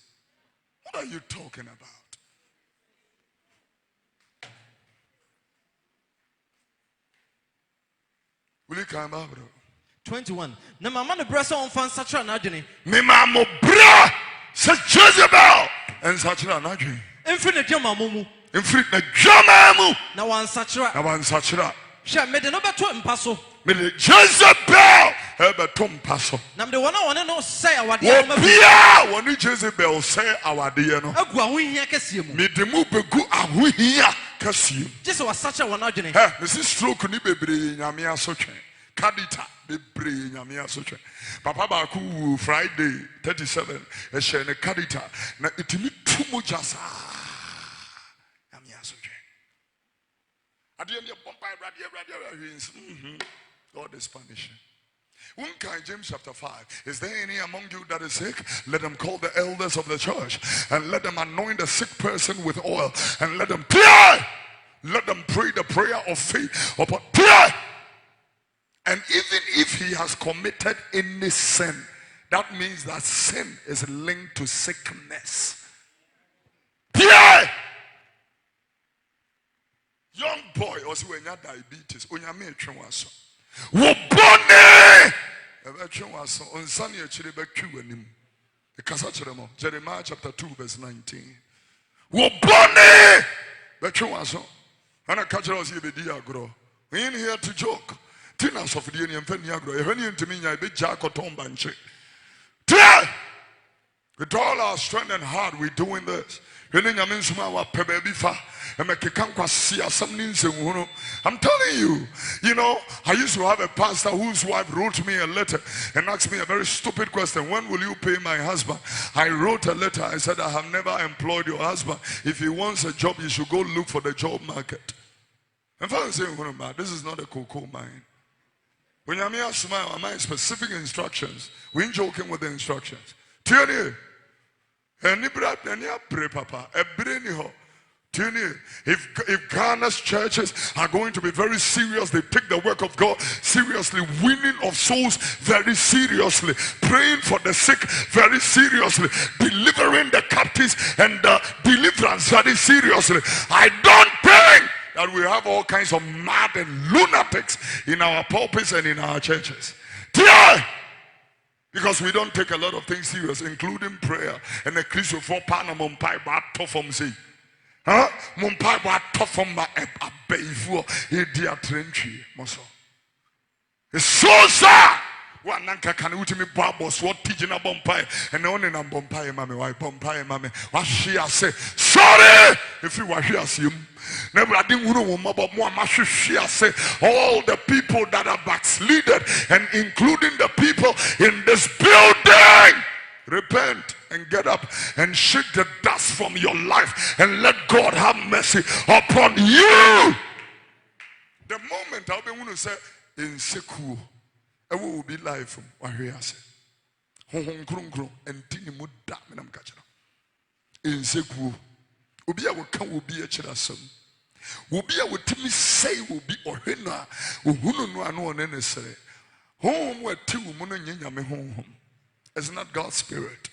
What are you talking about? Will you come out, bro? 21. Na mama no brasa on fan satra na adwene. Me mama bra se Jezebel and satra na adwene. Emfri na dwama mumu. Emfri na dwama mu. Na wan satra. Na wan satra. Hwe me de no beto mpa so. Me de Jezebel e beto mpa so. Na me de wona no say awade ma bia woni Jezebel say awade no. Agu ahohia kese mu. Me de mu begu ahohia kese mu. Jese wa satra wona adwene. Me si stroke ni bebre nyame asotwe. Kadita bebre nyame asotwe. Papa ba ku Friday 37 e share ne kadita na itimi tumu jasa nyame asotwe. Ade ne bomba radio God is punishing. James chapter 5. Is there any among you that is sick? Let them call the elders of the church and let them anoint the sick person with oil and let them pray. Let them pray the prayer of faith upon pray. And even if he has committed any sin, that means that sin is linked to sickness. Pray. Young boy, also when you have diabetes, when you make transaction. Wobone! On Sunday, Jeremiah chapter 2, verse 19. Wobone! And I catch us here, we ain't here to joke. Tinas of the Union, Feniagro, to me, I be Jack or Tom Banche. With all our strength and heart, we're doing this. I'm telling you, I used to have a pastor whose wife wrote me a letter and asked me a very stupid question. When will you pay my husband? I wrote a letter. I said, I have never employed your husband. If he wants a job, you should go look for the job market. And father saying, this is not a cocoa mine. When you mean smile, am I specific instructions? We ain't joking with the instructions. Tune if Ghana's churches are going to be very serious, they take the work of God seriously, winning of souls very seriously, praying for the sick very seriously, delivering the captives and the deliverance very seriously. I don't think that we have all kinds of mad and lunatics in our pulpits and in our churches. Because we don't take a lot of things serious, including prayer. And the Christian for Panama Mumpai ba tofom say. Huh? Mumpai ba tofom ba abeifu idia trenchi moso. It's so sad. One nanka can ultimate babos what teaching a bompai and only na bompai mame why bompai mame. What she say sorry if you were here see him. Never I didn't know about more say all the people that are backslided and including the people in this building, repent and get up and shake the dust from your life and let God have mercy upon you. The moment I'll be going to say in seku, I will be live from what he has said. And Insegu. Ubia will come will be a chirasum. Ubia will tell me say will be or hena, who no one necessary. Home where 2 women home. It's not God's spirit.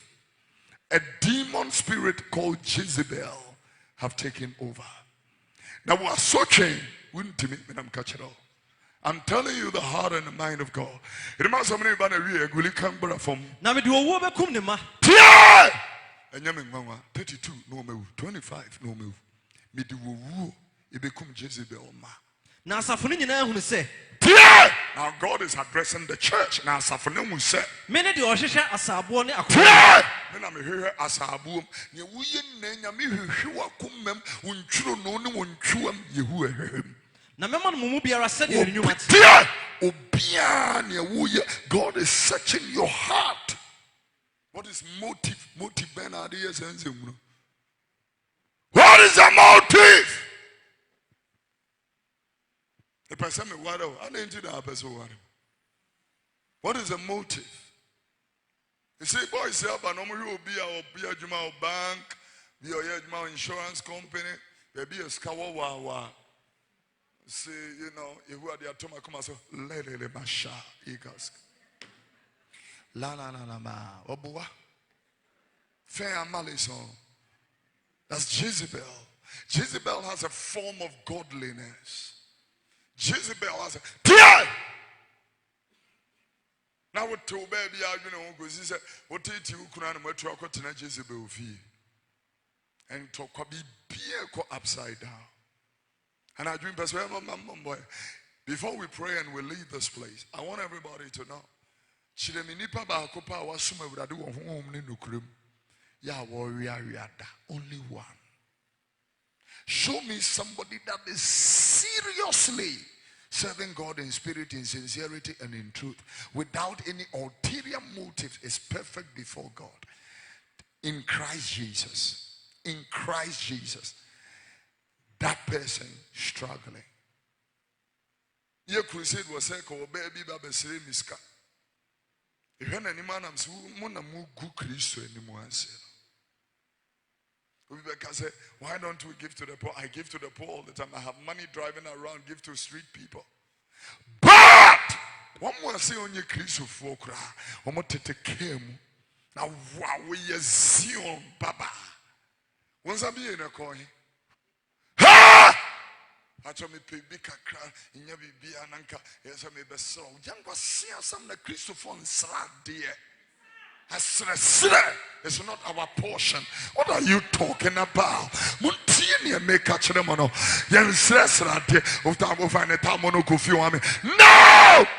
A demon spirit called Jezebel have taken over. Now we are searching. Wouldn't me when I'm catching all. I'm telling you the heart and the mind of God. It reminds me of a really come from. Now we do a woman come to ma. And Yamin 32 no move, 25 no move. Me do woo, it become Jezebel ma. Now Safuni who say. Now God is addressing the church. Now Safuni will say. Many do Oshisha Asabu ne Akwa. Then I'm here Asabu. You wouldn't name me who are come when true no one true you him. Now, God is searching your heart. What is motive? Motive, Bernard. What is the motive? The person, what is the motive? You see, boys, you will be a bank, be a insurance company, maybe a skawa. See, you know, you are the atoma come so lele masha eagles. La obua. Fair malison. That's Jezebel. Jezebel has a form of godliness. Jezebel has a now what to baby you know because he said what did you couldn't what to Jezebel fee and to be upside down. And I dream boy. Before we pray and we leave this place, I want everybody to know. Only one. Show me somebody that is seriously serving God in spirit, in sincerity, and in truth, without any ulterior motives, is perfect before God. In Christ Jesus. In Christ Jesus. That person struggling. Your crusade was said, "Oh baby, baby, say miska." If any man am so, mona mu gu Christo anymore. Rebecca said, "Why don't we give to the poor?" I give to the poor all the time. I have money driving around, give to street people. But one more say on your Christo for cry. One more take care. Now, wow, we are Zion Baba. Once I be in a coin. I told me big crack in your baby and anchor. Yes, I may be so. Young was seeing some the Christopher and Salah, dear. It's not our portion. What are you talking about? Muntini make catch them on. No,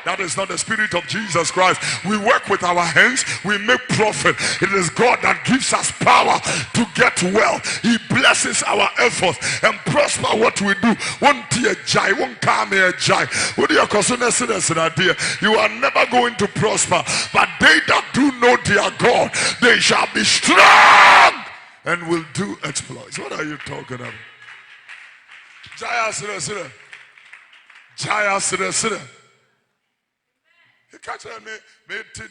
that is not the spirit of Jesus Christ. We work with our hands, we make profit. It is God that gives us power to get well. He blesses our efforts and prosper what we do. One tear jai, one come here jai. What do you consider? You are never going to prosper, but they that do know their God, they shall be strong and will do exploits. What are you talking about? Jaya Sira. Jaya Sira. He catch me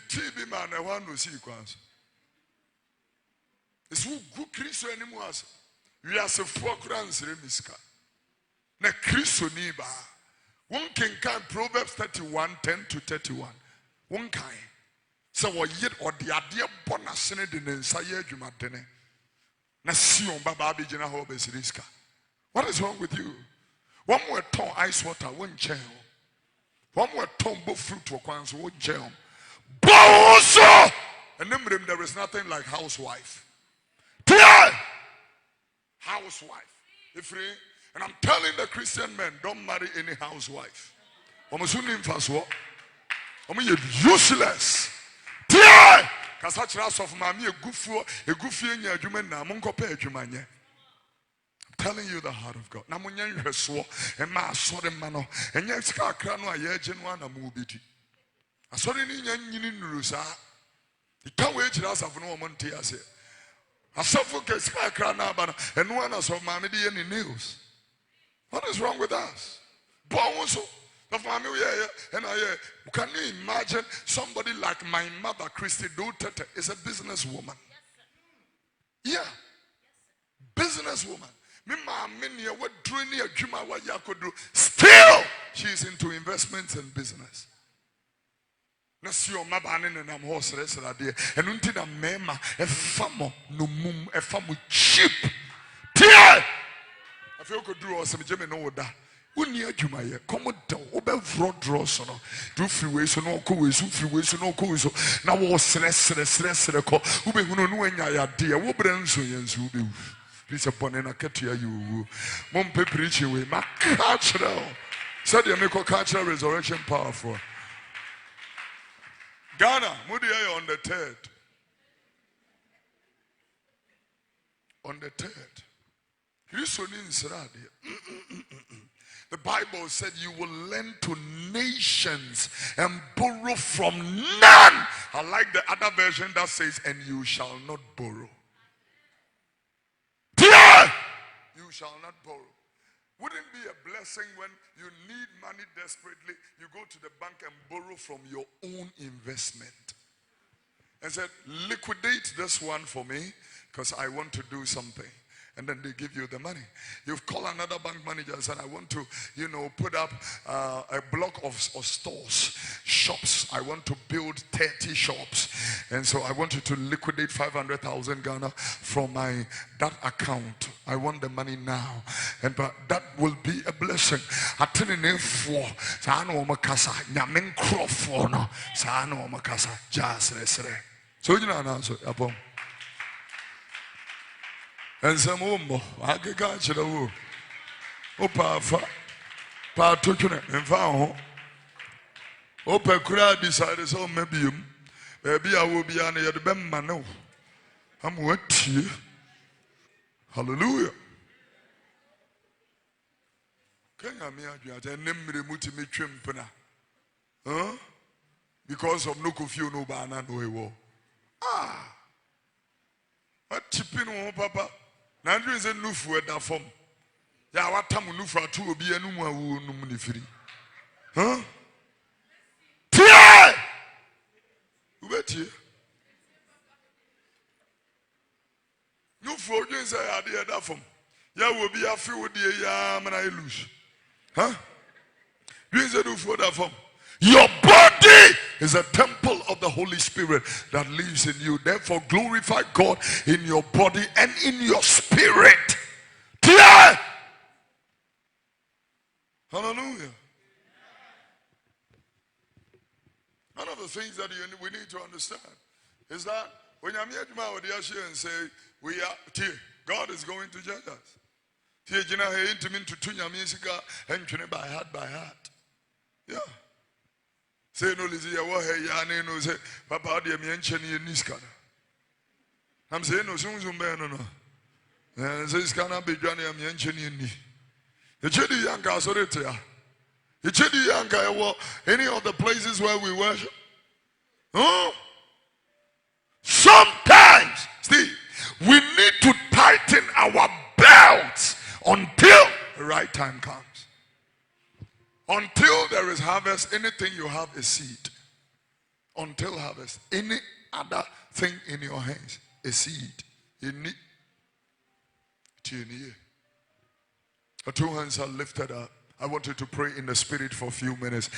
TV man. I want to see quans. It's who good Christo anymore. We are so focused on Miska. Na Christo niba. One can count Proverbs 31:10-31. One kind. So what yet or the idea bonus in the Nsaya Jumatene. Na Sion Baba Bijana Hobes Riska. What is wrong with you? One more ton ice water, one chair. One more ton both fruit to acquire one chair. Boso! And then there is nothing like housewife. Housewife. And I'm telling the Christian men, don't marry any housewife. I'm useless. Kasachras of Mammy, a goofy in your human namonko pay humanye. I'm telling you the heart of God. Namunyan Reswa, and ma saw the mano, and yet Scar Crano, a yagin one a movie. I saw the Indian Rusa. You can't wait to us of no Montias here. I suffocate Scar Crana, and one of Mammy any news. What is wrong with us? Bonso. And can you imagine somebody like my mother, Christy Duterte, is a businesswoman? Yeah. businesswoman. Still, she's into investments and business. Nasio mabane ne nam horse resra de enu nti na mema efamo no mum efamo cheap tie afi okoduru osem jeme no woda woni adwuma ye komoda obevro draw so no do free way so no ko we so free way so no ko we so na wo sre ko ubehunu no anya ya de wo bra nso ye nso ubewu please upon na ketua you mom pe preach we ma cultural said you make cultural resurrection powerful. Ghana, Mudia on the 3rd. On the 3rd. The Bible said you will lend to nations and borrow from none. I like the other version that says, and you shall not borrow. You shall not borrow. Wouldn't it be a blessing when you need money desperately, you go to the bank and borrow from your own investment? And said, liquidate this one for me because I want to do something. And then they give you the money. You've called another bank manager and said, I want to, put up a block of stores, shops. I want to build 30 shops. And so I want you to liquidate 500,000 Ghana from that account. I want the money now. And but that will be a blessing. Tenenee for Sano Makasa, Yamin Crawford, Sano Makasa, Jas Resre. So you know, answer upon. And some umbo, I can catch it. Opa, pa token and found. Opa crowd decided so maybe I will be on the Bemano. I'm wet here. Hallelujah. Can you imagine? And name the multi-trim pena? Huh? Because of no Kofi Oduro banana no war. What chipping on papa? Nandri is a new for that form. Ya what time new for two will be a new one no money free. Huh? Tia! Wait here. No for you say I did that form. Ya will be a few with the yam and I lose. Huh? You say no for that form. Your body is a temple of the Holy Spirit that lives in you. Therefore, glorify God in your body and in your spirit. Clear? Hallelujah. One of the things that we need to understand is that when I'm here and say, God is going to judge us. By heart. Yeah. Say no, Lizzie, I no say, Papa, dear, me and Chenny and Niskana. I'm saying no, soon, no. And says, can I be Johnny and me and Chenny and me? The Chedi Yanka, sorry, the Chedi Yanka, any of the places where we worship. Huh? Sometimes, Steve, we need to tighten our belts until the right time comes. Until there is harvest, anything you have is seed. Until harvest, any other thing in your hands is seed. You need to. The two hands are lifted up. I want you to pray in the spirit for a few minutes.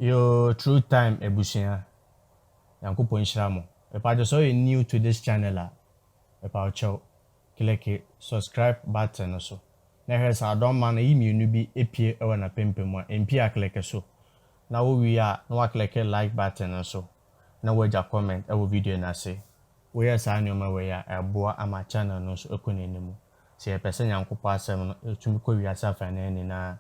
Your true time ebusia yankupo nshiramo epa so you new to this channel epa cho click subscribe button so na hwesa adon man yimienu bi epie ewa na pempem empia click so na wo wi a na wa click like button so na wo ja comment ewo video na say we yesa anyoma we ya eboa ama channel no so ekonenimu se epese yankupo asem no etumi ko wi asa fa na ni na